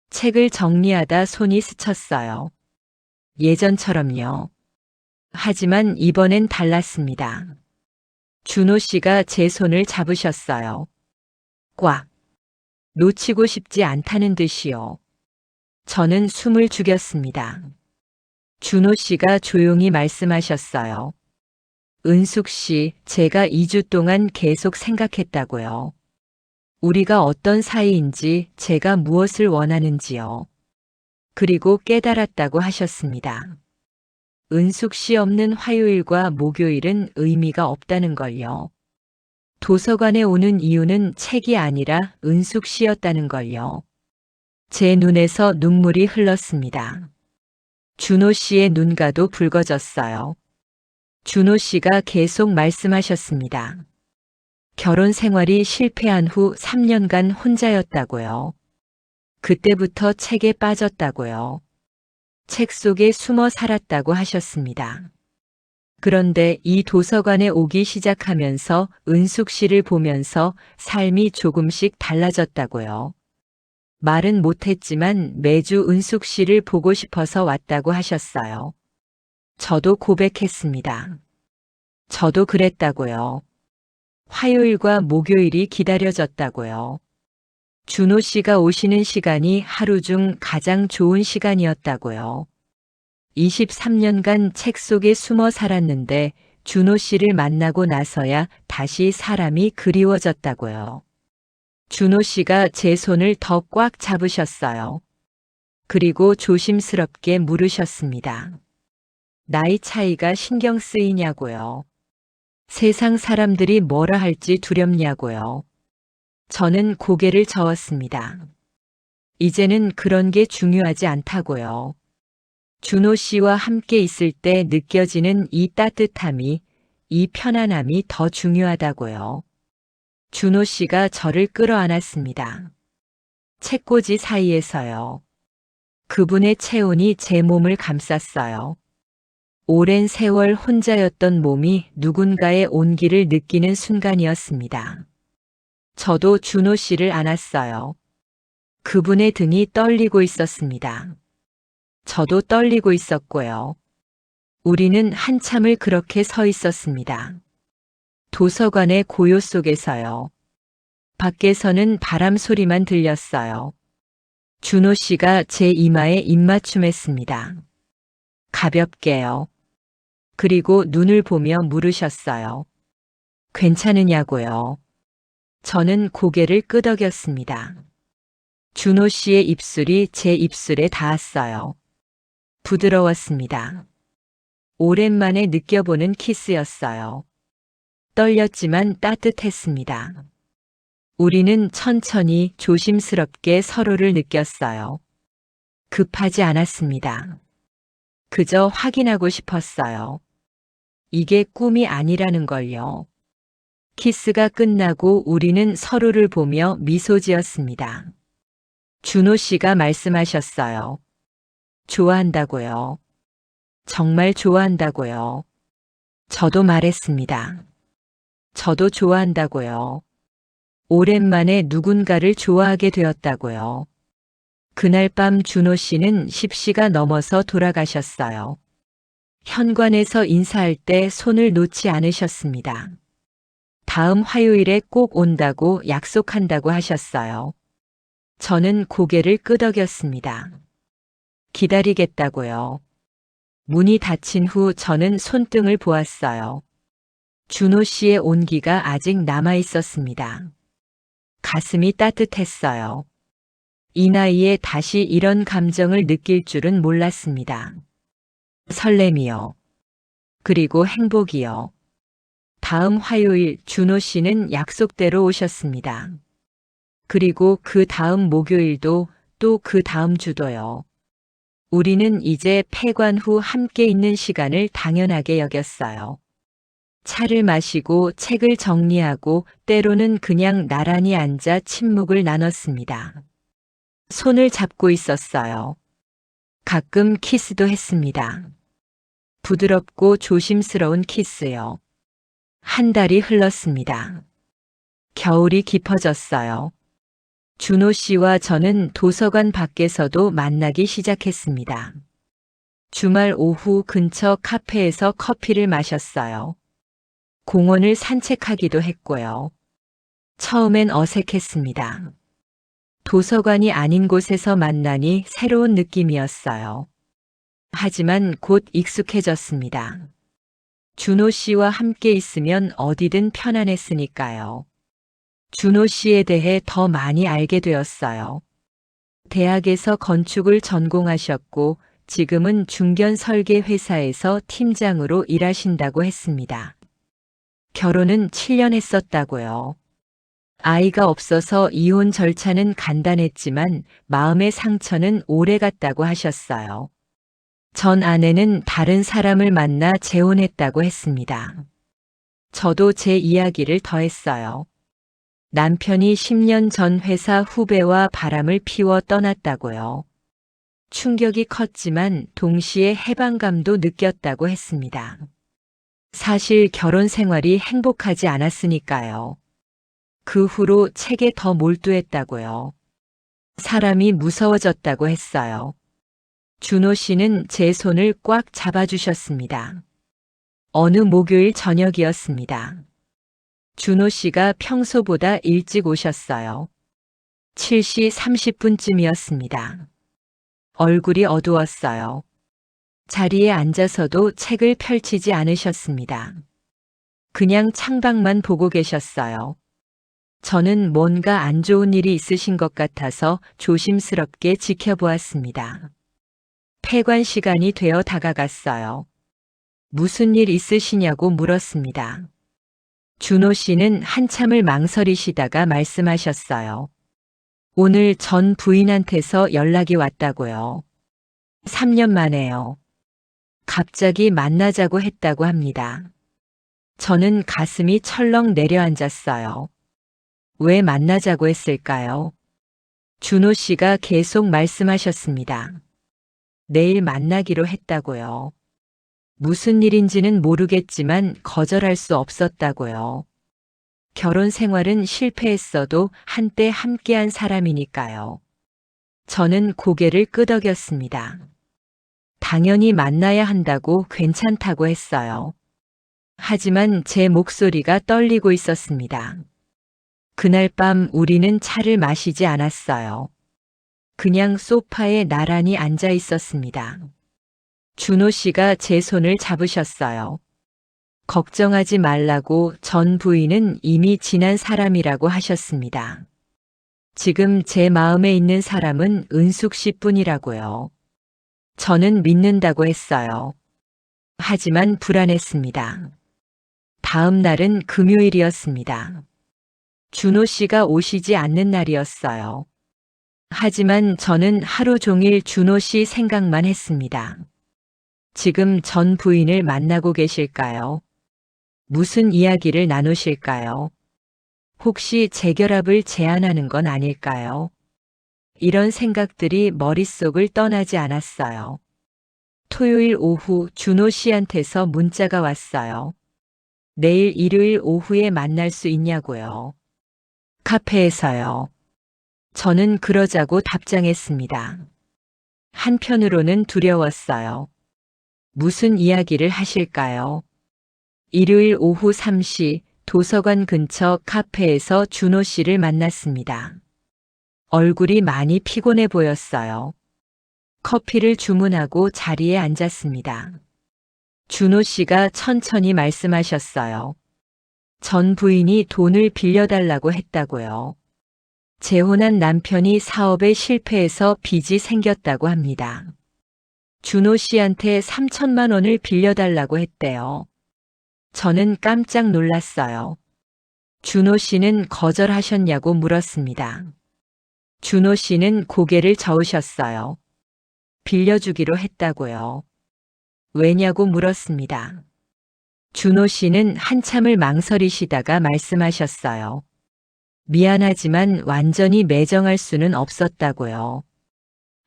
책을 정리하다 손이 스쳤어요. 예전처럼요. 하지만 이번엔 달랐습니다. 준호 씨가 제 손을 잡으셨어요. 꽉. 놓치고 싶지 않다는 듯이요. 저는 숨을 죽였습니다. 준호 씨가 조용히 말씀하셨어요. 은숙 씨, 제가 2주 동안 계속 생각했다고요. 우리가 어떤 사이인지, 제가 무엇을 원하는지요. 그리고 깨달았다고 하셨습니다. 은숙 씨 없는 화요일과 목요일은 의미가 없다는 걸요. 도서관에 오는 이유는 책이 아니라 은숙 씨였다는 걸요. 제 눈에서 눈물이 흘렀습니다. 준호 씨의 눈가도 붉어졌어요. 준호 씨가 계속 말씀하셨습니다. 결혼 생활이 실패한 후 3년간 혼자였다고요. 그때부터 책에 빠졌다고요. 책 속에 숨어 살았다고 하셨습니다. 그런데 이 도서관에 오기 시작하면서 은숙 씨를 보면서 삶이 조금씩 달라졌다고요. 말은 못했지만 매주 은숙 씨를 보고 싶어서 왔다고 하셨어요. 저도 고백했습니다. 저도 그랬다고요. 화요일과 목요일이 기다려졌다고요. 준호 씨가 오시는 시간이 하루 중 가장 좋은 시간이었다고요. 23년간 책 속에 숨어 살았는데 준호 씨를 만나고 나서야 다시 사람이 그리워졌다고요. 준호 씨가 제 손을 더 꽉 잡으셨어요. 그리고 조심스럽게 물으셨습니다. 나이 차이가 신경 쓰이냐고요. 세상 사람들이 뭐라 할지 두렵냐고요. 저는 고개를 저었습니다. 이제는 그런 게 중요하지 않다고요. 준호 씨와 함께 있을 때 느껴지는 이 따뜻함이, 이 편안함이 더 중요하다고요. 준호 씨가 저를 끌어안았습니다. 책꽂이 사이에서요. 그분의 체온이 제 몸을 감쌌어요. 오랜 세월 혼자였던 몸이 누군가의 온기를 느끼는 순간이었습니다. 저도 준호 씨를 안았어요. 그분의 등이 떨리고 있었습니다. 저도 떨리고 있었고요. 우리는 한참을 그렇게 서 있었습니다. 도서관의 고요 속에서요. 밖에서는 바람 소리만 들렸어요. 준호 씨가 제 이마에 입맞춤했습니다. 가볍게요. 그리고 눈을 보며 물으셨어요. 괜찮으냐고요. 저는 고개를 끄덕였습니다. 준호 씨의 입술이 제 입술에 닿았어요. 부드러웠습니다. 오랜만에 느껴보는 키스였어요. 떨렸지만 따뜻했습니다. 우리는 천천히 조심스럽게 서로를 느꼈어요. 급하지 않았습니다. 그저 확인하고 싶었어요. 이게 꿈이 아니라는 걸요. 키스가 끝나고 우리는 서로를 보며 미소 지었습니다. 준호 씨가 말씀하셨어요. 좋아한다고요. 정말 좋아한다고요. 저도 말했습니다. 저도 좋아한다고요. 오랜만에 누군가를 좋아하게 되었다고요. 그날 밤 준호 씨는 10시가 넘어서 돌아가셨어요. 현관에서 인사할 때 손을 놓지 않으셨습니다. 다음 화요일에 꼭 온다고 약속한다고 하셨어요. 저는 고개를 끄덕였습니다. 기다리겠다고요. 문이 닫힌 후 저는 손등을 보았어요. 준호 씨의 온기가 아직 남아 있었습니다. 가슴이 따뜻했어요. 이 나이에 다시 이런 감정을 느낄 줄은 몰랐습니다. 설렘이요. 그리고 행복이요. 다음 화요일 준호 씨는 약속대로 오셨습니다. 그리고 그 다음 목요일도 또 그 다음 주도요. 우리는 이제 폐관 후 함께 있는 시간을 당연하게 여겼어요. 차를 마시고 책을 정리하고 때로는 그냥 나란히 앉아 침묵을 나눴습니다. 손을 잡고 있었어요. 가끔 키스도 했습니다. 부드럽고 조심스러운 키스요. 한 달이 흘렀습니다. 겨울이 깊어졌어요. 준호 씨와 저는 도서관 밖에서도 만나기 시작했습니다. 주말 오후 근처 카페에서 커피를 마셨어요. 공원을 산책하기도 했고요. 처음엔 어색했습니다. 도서관이 아닌 곳에서 만나니 새로운 느낌이었어요. 하지만 곧 익숙해졌습니다. 준호 씨와 함께 있으면 어디든 편안했으니까요. 준호 씨에 대해 더 많이 알게 되었어요. 대학에서 건축을 전공하셨고 지금은 중견 설계 회사에서 팀장으로 일하신다고 했습니다. 결혼은 7년 했었다고요. 아이가 없어서 이혼 절차는 간단했지만 마음의 상처는 오래 갔다고 하셨어요. 전 아내는 다른 사람을 만나 재혼했다고 했습니다. 저도 제 이야기를 더했어요. 남편이 10년 전 회사 후배와 바람을 피워 떠났다고요. 충격이 컸지만 동시에 해방감도 느꼈다고 했습니다. 사실 결혼 생활이 행복하지 않았으니까요. 그 후로 책에 더 몰두했다고요. 사람이 무서워졌다고 했어요. 준호 씨는 제 손을 꽉 잡아주셨습니다. 어느 목요일 저녁이었습니다. 준호 씨가 평소보다 일찍 오셨어요. 7시 30분쯤이었습니다. 얼굴이 어두웠어요. 자리에 앉아서도 책을 펼치지 않으셨습니다. 그냥 창밖만 보고 계셨어요. 저는 뭔가 안 좋은 일이 있으신 것 같아서 조심스럽게 지켜보았습니다. 폐관 시간이 되어 다가갔어요. 무슨 일 있으시냐고 물었습니다. 준호 씨는 한참을 망설이시다가 말씀하셨어요. 오늘 전 부인한테서 연락이 왔다고요. 3년 만에요. 갑자기 만나자고 했다고 합니다. 저는 가슴이 철렁 내려앉았어요. 왜 만나자고 했을까요? 준호 씨가 계속 말씀하셨습니다. 내일 만나기로 했다고요. 무슨 일인지는 모르겠지만 거절할 수 없었다고요. 결혼 생활은 실패했어도 한때 함께한 사람이니까요. 저는 고개를 끄덕였습니다. 당연히 만나야 한다고 괜찮다고 했어요. 하지만 제 목소리가 떨리고 있었습니다. 그날 밤 우리는 차를 마시지 않았어요. 그냥 소파에 나란히 앉아 있었습니다. 준호 씨가 제 손을 잡으셨어요. 걱정하지 말라고 전 부인은 이미 지난 사람이라고 하셨습니다. 지금 제 마음에 있는 사람은 은숙 씨뿐이라고요. 저는 믿는다고 했어요. 하지만 불안했습니다. 다음 날은 금요일이었습니다. 준호 씨가 오시지 않는 날이었어요. 하지만 저는 하루 종일 준호 씨 생각만 했습니다. 지금 전 부인을 만나고 계실까요? 무슨 이야기를 나누실까요? 혹시 재결합을 제안하는 건 아닐까요? 이런 생각들이 머릿속을 떠나지 않았어요. 토요일 오후 준호 씨한테서 문자가 왔어요. 내일 일요일 오후에 만날 수 있냐고요. 카페에서요. 저는 그러자고 답장했습니다. 한편으로는 두려웠어요. 무슨 이야기를 하실까요? 일요일 오후 3시 도서관 근처 카페에서 준호 씨를 만났습니다. 얼굴이 많이 피곤해 보였어요. 커피를 주문하고 자리에 앉았습니다. 준호 씨가 천천히 말씀하셨어요. 전 부인이 돈을 빌려달라고 했다고요. 재혼한 남편이 사업에 실패해서 빚이 생겼다고 합니다. 준호 씨한테 3천만 원을 빌려달라고 했대요. 저는 깜짝 놀랐어요. 준호 씨는 거절하셨냐고 물었습니다. 준호 씨는 고개를 저으셨어요. 빌려주기로 했다고요. 왜냐고 물었습니다. 준호 씨는 한참을 망설이시다가 말씀하셨어요. 미안하지만 완전히 매정할 수는 없었다고요.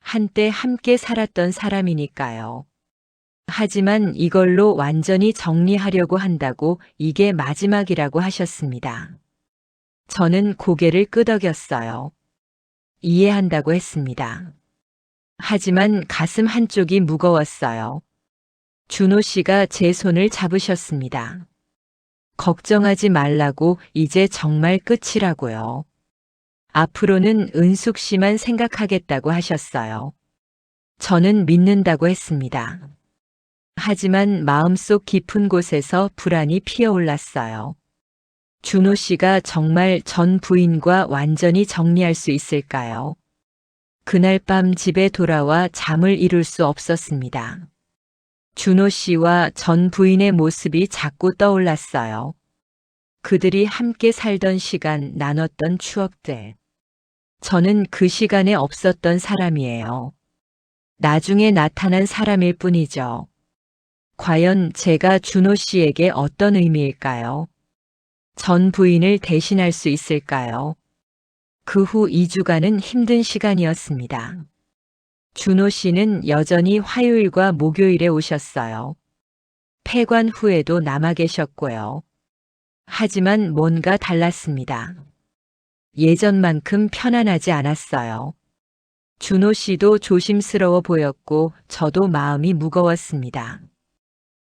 한때 함께 살았던 사람이니까요. 하지만 이걸로 완전히 정리하려고 한다고 이게 마지막이라고 하셨습니다. 저는 고개를 끄덕였어요. 이해한다고 했습니다. 하지만 가슴 한쪽이 무거웠어요. 준호 씨가 제 손을 잡으셨습니다. 걱정하지 말라고 이제 정말 끝이라고요. 앞으로는 은숙 씨만 생각하겠다고 하셨어요. 저는 믿는다고 했습니다. 하지만 마음속 깊은 곳에서 불안이 피어올랐어요. 준호 씨가 정말 전 부인과 완전히 정리할 수 있을까요? 그날 밤 집에 돌아와 잠을 이룰 수 없었습니다. 준호 씨와 전 부인의 모습이 자꾸 떠올랐어요. 그들이 함께 살던 시간, 나눴던 추억들. 저는 그 시간에 없었던 사람이에요. 나중에 나타난 사람일 뿐이죠. 과연 제가 준호 씨에게 어떤 의미일까요? 전 부인을 대신할 수 있을까요? 그 후 2주간은 힘든 시간이었습니다. 준호 씨는 여전히 화요일과 목요일에 오셨어요. 폐관 후에도 남아 계셨고요. 하지만 뭔가 달랐습니다. 예전만큼 편안하지 않았어요. 준호 씨도 조심스러워 보였고 저도 마음이 무거웠습니다.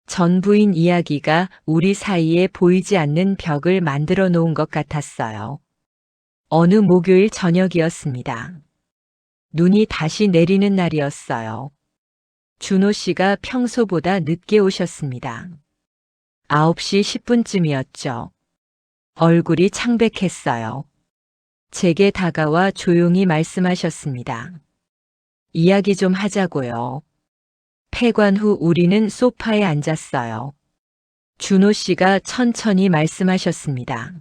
전 부인 이야기가 우리 사이에 보이지 않는 벽을 만들어 놓은 것 같았어요. 어느 목요일 저녁이었습니다. 눈이 다시 내리는 날이었어요. 준호 씨가 평소보다 늦게 오셨습니다. 9시 10분쯤이었죠. 얼굴이 창백했어요. 제게 다가와 조용히 말씀하셨습니다. 이야기 좀 하자고요. 폐관 후 우리는 소파에 앉았어요. 준호 씨가 천천히 말씀하셨습니다.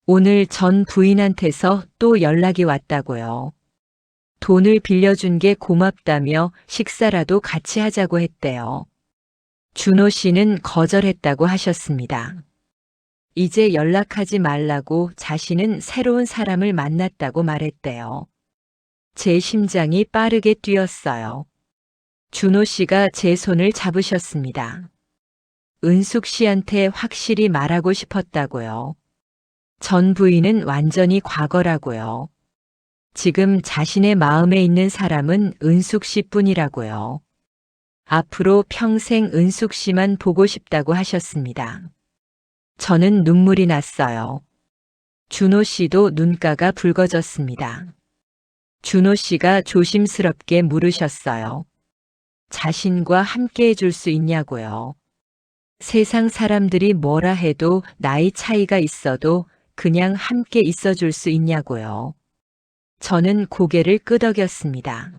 오늘 전 부인한테서 또 연락이 왔다고요. 돈을 빌려준 게 고맙다며 식사라도 같이 하자고 했대요. 준호 씨는 거절했다고 하셨습니다. 이제 연락하지 말라고 자신은 새로운 사람을 만났다고 말했대요. 제 심장이 빠르게 뛰었어요. 준호 씨가 제 손을 잡으셨습니다. 은숙 씨한테 확실히 말하고 싶었다고요. 전 부인은 완전히 과거라고요. 지금 자신의 마음에 있는 사람은 은숙 씨뿐이라고요. 앞으로 평생 은숙 씨만 보고 싶다고 하셨습니다. 저는 눈물이 났어요. 준호 씨도 눈가가 붉어졌습니다. 준호 씨가 조심스럽게 물으셨어요. 자신과 함께 해줄 수 있냐고요. 세상 사람들이 뭐라 해도 나이 차이가 있어도 그냥 함께 있어줄 수 있냐고요. 저는 고개를 끄덕였습니다.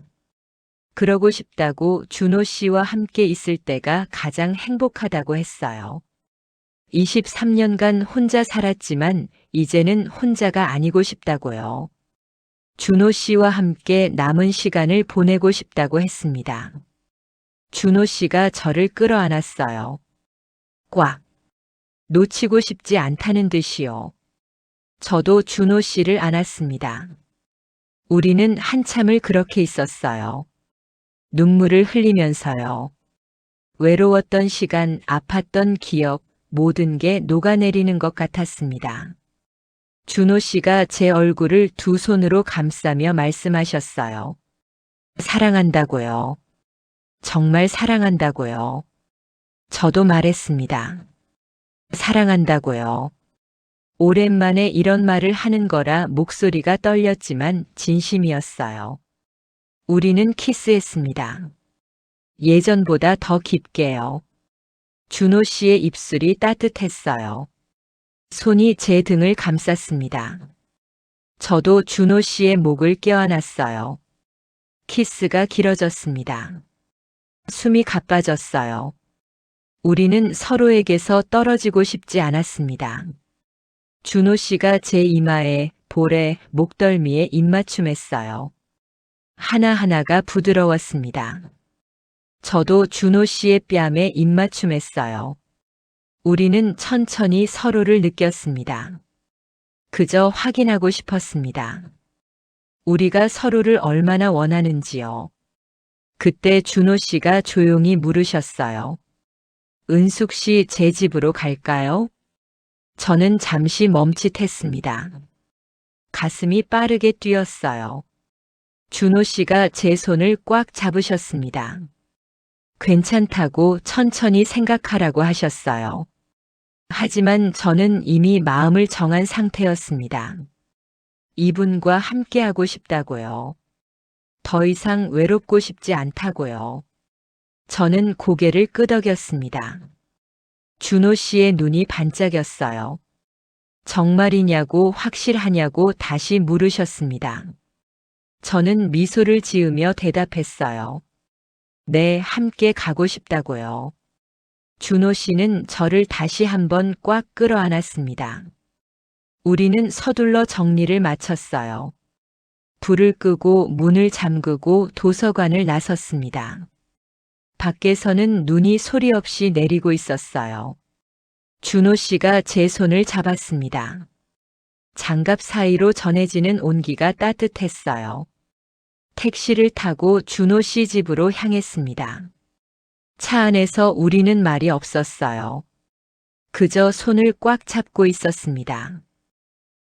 그러고 싶다고 준호 씨와 함께 있을 때가 가장 행복하다고 했어요. 23년간 혼자 살았지만 이제는 혼자가 아니고 싶다고요. 준호 씨와 함께 남은 시간을 보내고 싶다고 했습니다. 준호 씨가 저를 끌어안았어요. 꽉. 놓치고 싶지 않다는 듯이요. 저도 준호 씨를 안았습니다. 우리는 한참을 그렇게 있었어요. 눈물을 흘리면서요. 외로웠던 시간, 아팠던 기억, 모든 게 녹아내리는 것 같았습니다. 준호 씨가 제 얼굴을 두 손으로 감싸며 말씀하셨어요. 사랑한다고요. 정말 사랑한다고요. 저도 말했습니다. 사랑한다고요. 오랜만에 이런 말을 하는 거라 목소리가 떨렸지만 진심이었어요. 우리는 키스했습니다. 예전보다 더 깊게요. 준호 씨의 입술이 따뜻했어요. 손이 제 등을 감쌌습니다. 저도 준호 씨의 목을 껴안았어요. 키스가 길어졌습니다. 숨이 가빠졌어요. 우리는 서로에게서 떨어지고 싶지 않았습니다. 준호 씨가 제 이마에, 볼에, 목덜미에 입맞춤했어요. 하나하나가 부드러웠습니다. 저도 준호 씨의 뺨에 입맞춤했어요. 우리는 천천히 서로를 느꼈습니다. 그저 확인하고 싶었습니다. 우리가 서로를 얼마나 원하는지요. 그때 준호 씨가 조용히 물으셨어요. 은숙 씨 제 집으로 갈까요? 저는 잠시 멈칫했습니다. 가슴이 빠르게 뛰었어요. 준호 씨가 제 손을 꽉 잡으셨습니다. 괜찮다고 천천히 생각하라고 하셨어요. 하지만 저는 이미 마음을 정한 상태였습니다. 이분과 함께하고 싶다고요. 더 이상 외롭고 싶지 않다고요. 저는 고개를 끄덕였습니다. 준호 씨의 눈이 반짝였어요. 정말이냐고 확실하냐고 다시 물으셨습니다. 저는 미소를 지으며 대답했어요. 네, 함께 가고 싶다고요. 준호 씨는 저를 다시 한번 꽉 끌어안았습니다. 우리는 서둘러 정리를 마쳤어요. 불을 끄고 문을 잠그고 도서관을 나섰습니다. 밖에서는 눈이 소리 없이 내리고 있었어요. 준호 씨가 제 손을 잡았습니다. 장갑 사이로 전해지는 온기가 따뜻했어요. 택시를 타고 준호 씨 집으로 향했습니다. 차 안에서 우리는 말이 없었어요. 그저 손을 꽉 잡고 있었습니다.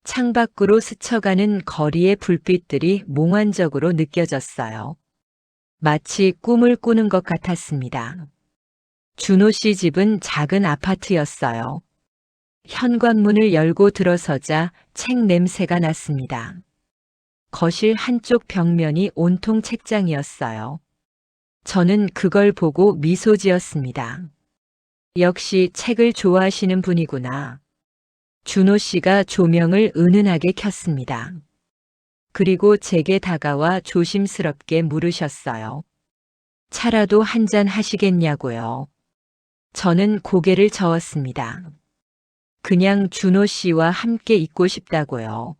창밖으로 스쳐가는 거리의 불빛들이 몽환적으로 느껴졌어요. 마치 꿈을 꾸는 것 같았습니다. 준호 씨 집은 작은 아파트였어요. 현관문을 열고 들어서자 책 냄새가 났습니다. 거실 한쪽 벽면이 온통 책장이었어요. 저는 그걸 보고 미소 지었습니다. 역시 책을 좋아하시는 분이구나. 준호 씨가 조명을 은은하게 켰습니다. 그리고 제게 다가와 조심스럽게 물으셨어요. 차라도 한 잔 하시겠냐고요. 저는 고개를 저었습니다. 그냥 준호 씨와 함께 있고 싶다고요.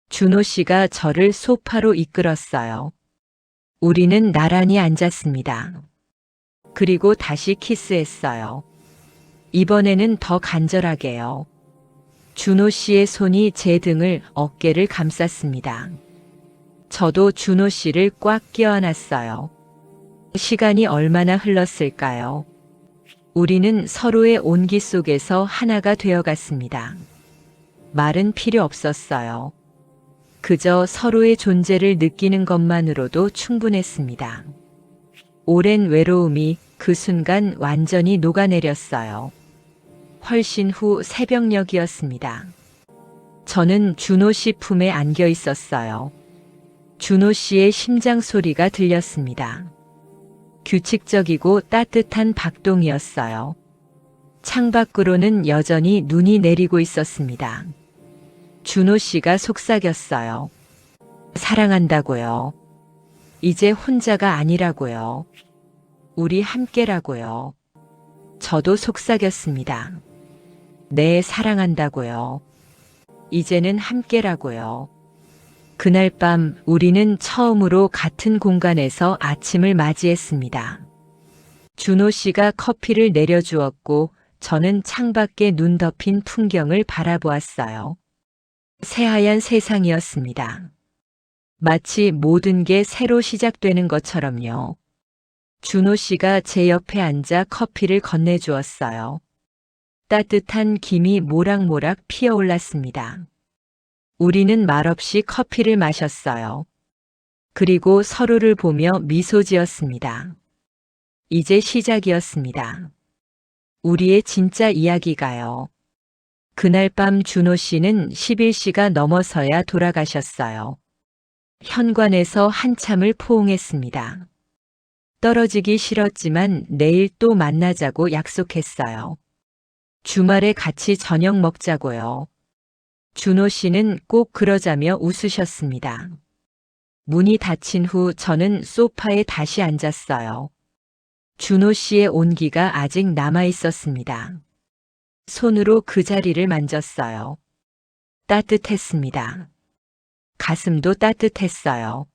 준호 씨가 저를 소파로 이끌었어요. 우리는 나란히 앉았습니다. 그리고 다시 키스했어요. 이번에는 더 간절하게요. 준호 씨의 손이 제 등을, 어깨를 감쌌습니다. 저도 준호 씨를 꽉 껴안았어요. 시간이 얼마나 흘렀을까요? 우리는 서로의 온기 속에서 하나가 되어갔습니다. 말은 필요 없었어요. 그저 서로의 존재를 느끼는 것만으로도 충분했습니다. 오랜 외로움이 그 순간 완전히 녹아내렸어요. 훨씬 후 새벽녘이었습니다. 저는 준호 씨 품에 안겨 있었어요. 준호 씨의 심장 소리가 들렸습니다. 규칙적이고 따뜻한 박동이었어요. 창밖으로는 여전히 눈이 내리고 있었습니다. 준호 씨가 속삭였어요. 사랑한다고요. 이제 혼자가 아니라고요. 우리 함께라고요. 저도 속삭였습니다. 네, 사랑한다고요. 이제는 함께라고요. 그날 밤 우리는 처음으로 같은 공간에서 아침을 맞이했습니다. 준호 씨가 커피를 내려주었고 저는 창밖에 눈 덮인 풍경을 바라보았어요. 새하얀 세상이었습니다. 마치 모든 게 새로 시작되는 것처럼요. 준호 씨가 제 옆에 앉아 커피를 건네주었어요. 따뜻한 김이 모락모락 피어올랐습니다. 우리는 말없이 커피를 마셨어요. 그리고 서로를 보며 미소 지었습니다. 이제 시작이었습니다. 우리의 진짜 이야기가요. 그날 밤 준호 씨는 11시가 넘어서야 돌아가셨어요. 현관에서 한참을 포옹했습니다. 떨어지기 싫었지만 내일 또 만나자고 약속했어요. 주말에 같이 저녁 먹자고요. 준호 씨는 꼭 그러자며 웃으셨습니다. 문이 닫힌 후 저는 소파에 다시 앉았어요. 준호 씨의 온기가 아직 남아 있었습니다. 손으로 그 자리를 만졌어요. 따뜻했습니다. 가슴도 따뜻했어요.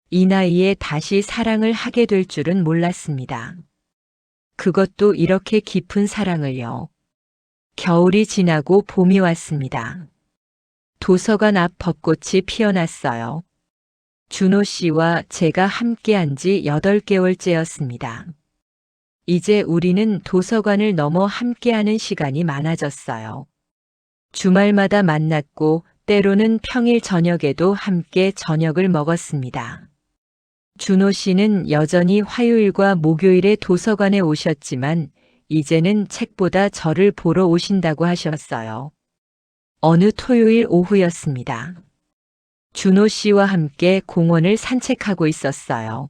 이 나이에 다시 사랑을 하게 될 줄은 몰랐습니다. 그것도 이렇게 깊은 사랑을요. 겨울이 지나고 봄이 왔습니다. 도서관 앞 벚꽃이 피어났어요. 준호 씨와 제가 함께한 지 8개월째였습니다. 이제 우리는 도서관을 넘어 함께하는 시간이 많아졌어요. 주말마다 만났고 때로는 평일 저녁에도 함께 저녁을 먹었습니다. 준호 씨는 여전히 화요일과 목요일에 도서관에 오셨지만 이제는 책보다 저를 보러 오신다고 하셨어요. 어느 토요일 오후였습니다. 준호 씨와 함께 공원을 산책하고 있었어요.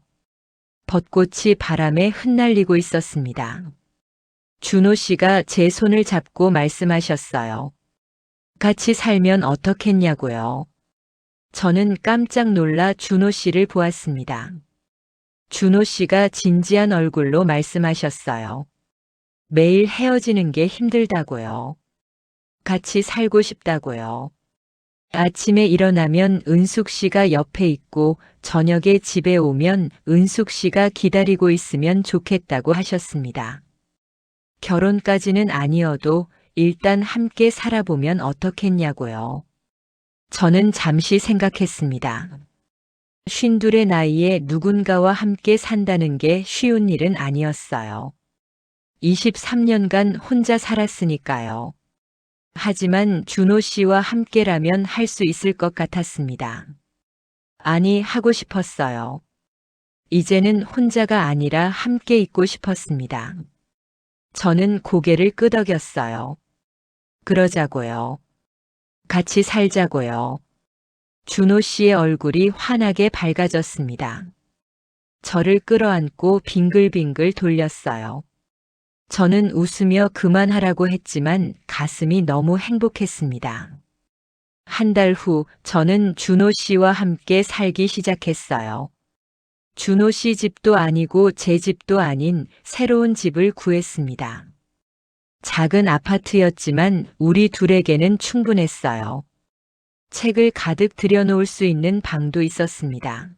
벚꽃이 바람에 흩날리고 있었습니다. 준호 씨가 제 손을 잡고 말씀하셨어요. 같이 살면 어떻겠냐고요. 저는 깜짝 놀라 준호 씨를 보았습니다. 준호 씨가 진지한 얼굴로 말씀하셨어요. 매일 헤어지는 게 힘들다고요. 같이 살고 싶다고요. 아침에 일어나면 은숙 씨가 옆에 있고 저녁에 집에 오면 은숙 씨가 기다리고 있으면 좋겠다고 하셨습니다. 결혼까지는 아니어도 일단 함께 살아보면 어떻겠냐고요. 저는 잠시 생각했습니다. 52의 나이에 누군가와 함께 산다는 게 쉬운 일은 아니었어요. 23년간 혼자 살았으니까요. 하지만 준호 씨와 함께라면 할 수 있을 것 같았습니다. 아니, 하고 싶었어요. 이제는 혼자가 아니라 함께 있고 싶었습니다. 저는 고개를 끄덕였어요. 그러자고요. 같이 살자고요. 준호 씨의 얼굴이 환하게 밝아졌습니다. 저를 끌어안고 빙글빙글 돌렸어요. 저는 웃으며 그만하라고 했지만 가슴이 너무 행복했습니다. 한 달 후 저는 준호 씨와 함께 살기 시작했어요. 준호 씨 집도 아니고 제 집도 아닌 새로운 집을 구했습니다. 작은 아파트였지만 우리 둘에게는 충분했어요. 책을 가득 들여놓을 수 있는 방도 있었습니다.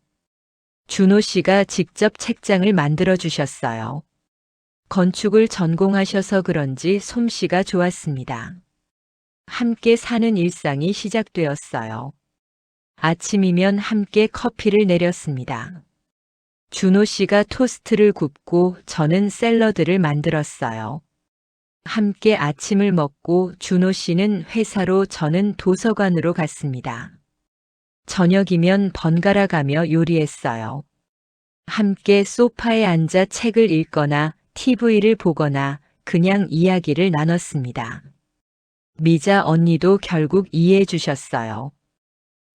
준호 씨가 직접 책장을 만들어 주셨어요. 건축을 전공하셔서 그런지 솜씨가 좋았습니다. 함께 사는 일상이 시작되었어요. 아침이면 함께 커피를 내렸습니다. 준호 씨가 토스트를 굽고 저는 샐러드를 만들었어요. 함께 아침을 먹고 준호 씨는 회사로 저는 도서관으로 갔습니다. 저녁이면 번갈아 가며 요리했어요. 함께 소파에 앉아 책을 읽거나 TV를 보거나 그냥 이야기를 나눴습니다. 미자 언니도 결국 이해해 주셨어요.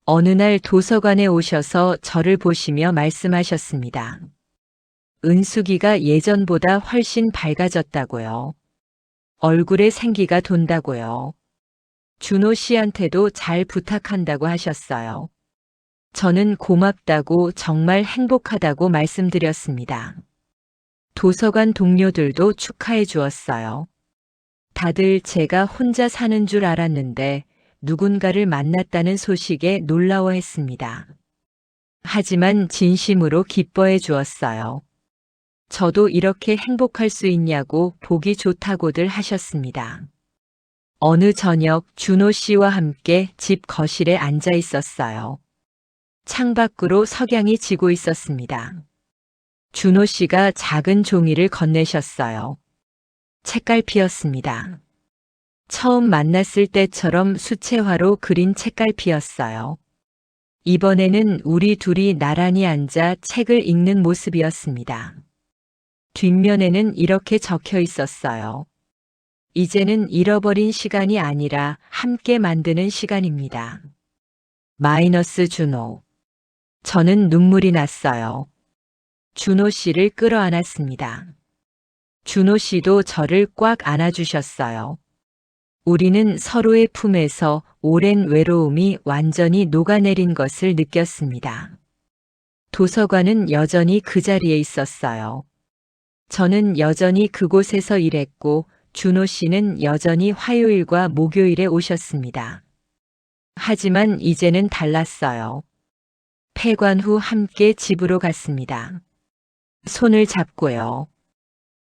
어느 날 도서관에 오셔서 저를 보시며 말씀하셨습니다. 은숙이가 예전보다 훨씬 밝아졌다고요. 얼굴에 생기가 돈다고요. 준호 씨한테도 잘 부탁한다고 하셨어요. 저는 고맙다고 정말 행복하다고 말씀드렸습니다. 도서관 동료들도 축하해 주었어요. 다들 제가 혼자 사는 줄 알았는데 누군가를 만났다는 소식에 놀라워했습니다. 하지만 진심으로 기뻐해 주었어요. 저도 이렇게 행복할 수 있냐고 보기 좋다고들 하셨습니다. 어느 저녁 준호 씨와 함께 집 거실에 앉아 있었어요. 창밖으로 석양이 지고 있었습니다. 준호 씨가 작은 종이를 건네셨어요. 책갈피였습니다. 처음 만났을 때처럼 수채화로 그린 책갈피였어요. 이번에는 우리 둘이 나란히 앉아 책을 읽는 모습이었습니다. 뒷면에는 이렇게 적혀 있었어요. 이제는 잃어버린 시간이 아니라 함께 만드는 시간입니다. 마이너스 준호. 저는 눈물이 났어요. 준호 씨를 끌어안았습니다. 준호 씨도 저를 꽉 안아주셨어요. 우리는 서로의 품에서 오랜 외로움이 완전히 녹아내린 것을 느꼈습니다. 도서관은 여전히 그 자리에 있었어요. 저는 여전히 그곳에서 일했고 준호 씨는 여전히 화요일과 목요일에 오셨습니다. 하지만 이제는 달랐어요. 폐관 후 함께 집으로 갔습니다. 손을 잡고요.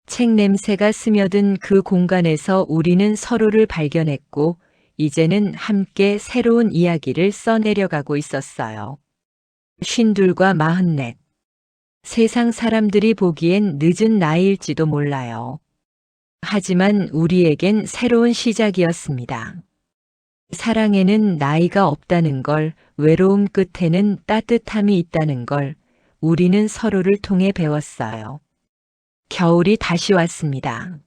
책 냄새가 스며든 그 공간에서 우리는 서로를 발견했고 이제는 함께 새로운 이야기를 써내려가고 있었어요. 52과 44. 세상 사람들이 보기엔 늦은 나이일지도 몰라요. 하지만 우리에겐 새로운 시작이었습니다. 사랑에는 나이가 없다는 걸, 외로움 끝에는 따뜻함이 있다는 걸 우리는 서로를 통해 배웠어요. 겨울이 다시 왔습니다.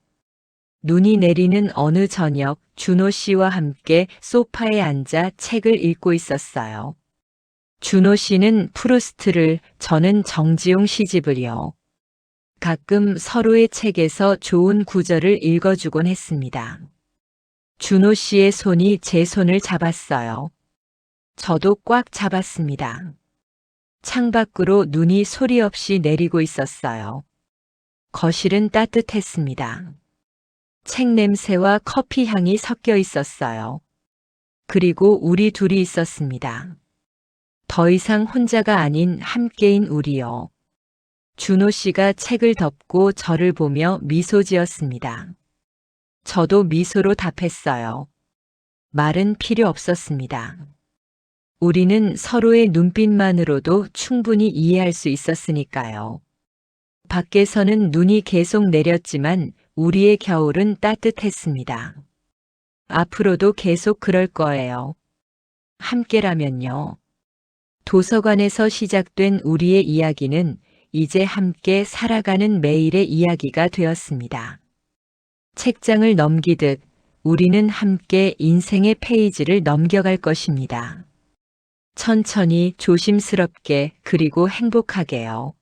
눈이 내리는 어느 저녁 준호 씨와 함께 소파에 앉아 책을 읽고 있었어요. 준호 씨는 프루스트를, 저는 정지용 시집을요. 가끔 서로의 책에서 좋은 구절을 읽어주곤 했습니다. 준호 씨의 손이 제 손을 잡았어요. 저도 꽉 잡았습니다. 창밖으로 눈이 소리 없이 내리고 있었어요. 거실은 따뜻했습니다. 책 냄새와 커피 향이 섞여 있었어요. 그리고 우리 둘이 있었습니다. 더 이상 혼자가 아닌 함께인 우리요. 준호 씨가 책을 덮고 저를 보며 미소 지었습니다. 저도 미소로 답했어요. 말은 필요 없었습니다. 우리는 서로의 눈빛만으로도 충분히 이해할 수 있었으니까요. 밖에서는 눈이 계속 내렸지만 우리의 겨울은 따뜻했습니다. 앞으로도 계속 그럴 거예요. 함께라면요. 도서관에서 시작된 우리의 이야기는 이제 함께 살아가는 매일의 이야기가 되었습니다. 책장을 넘기듯 우리는 함께 인생의 페이지를 넘겨갈 것입니다. 천천히, 조심스럽게, 그리고 행복하게요.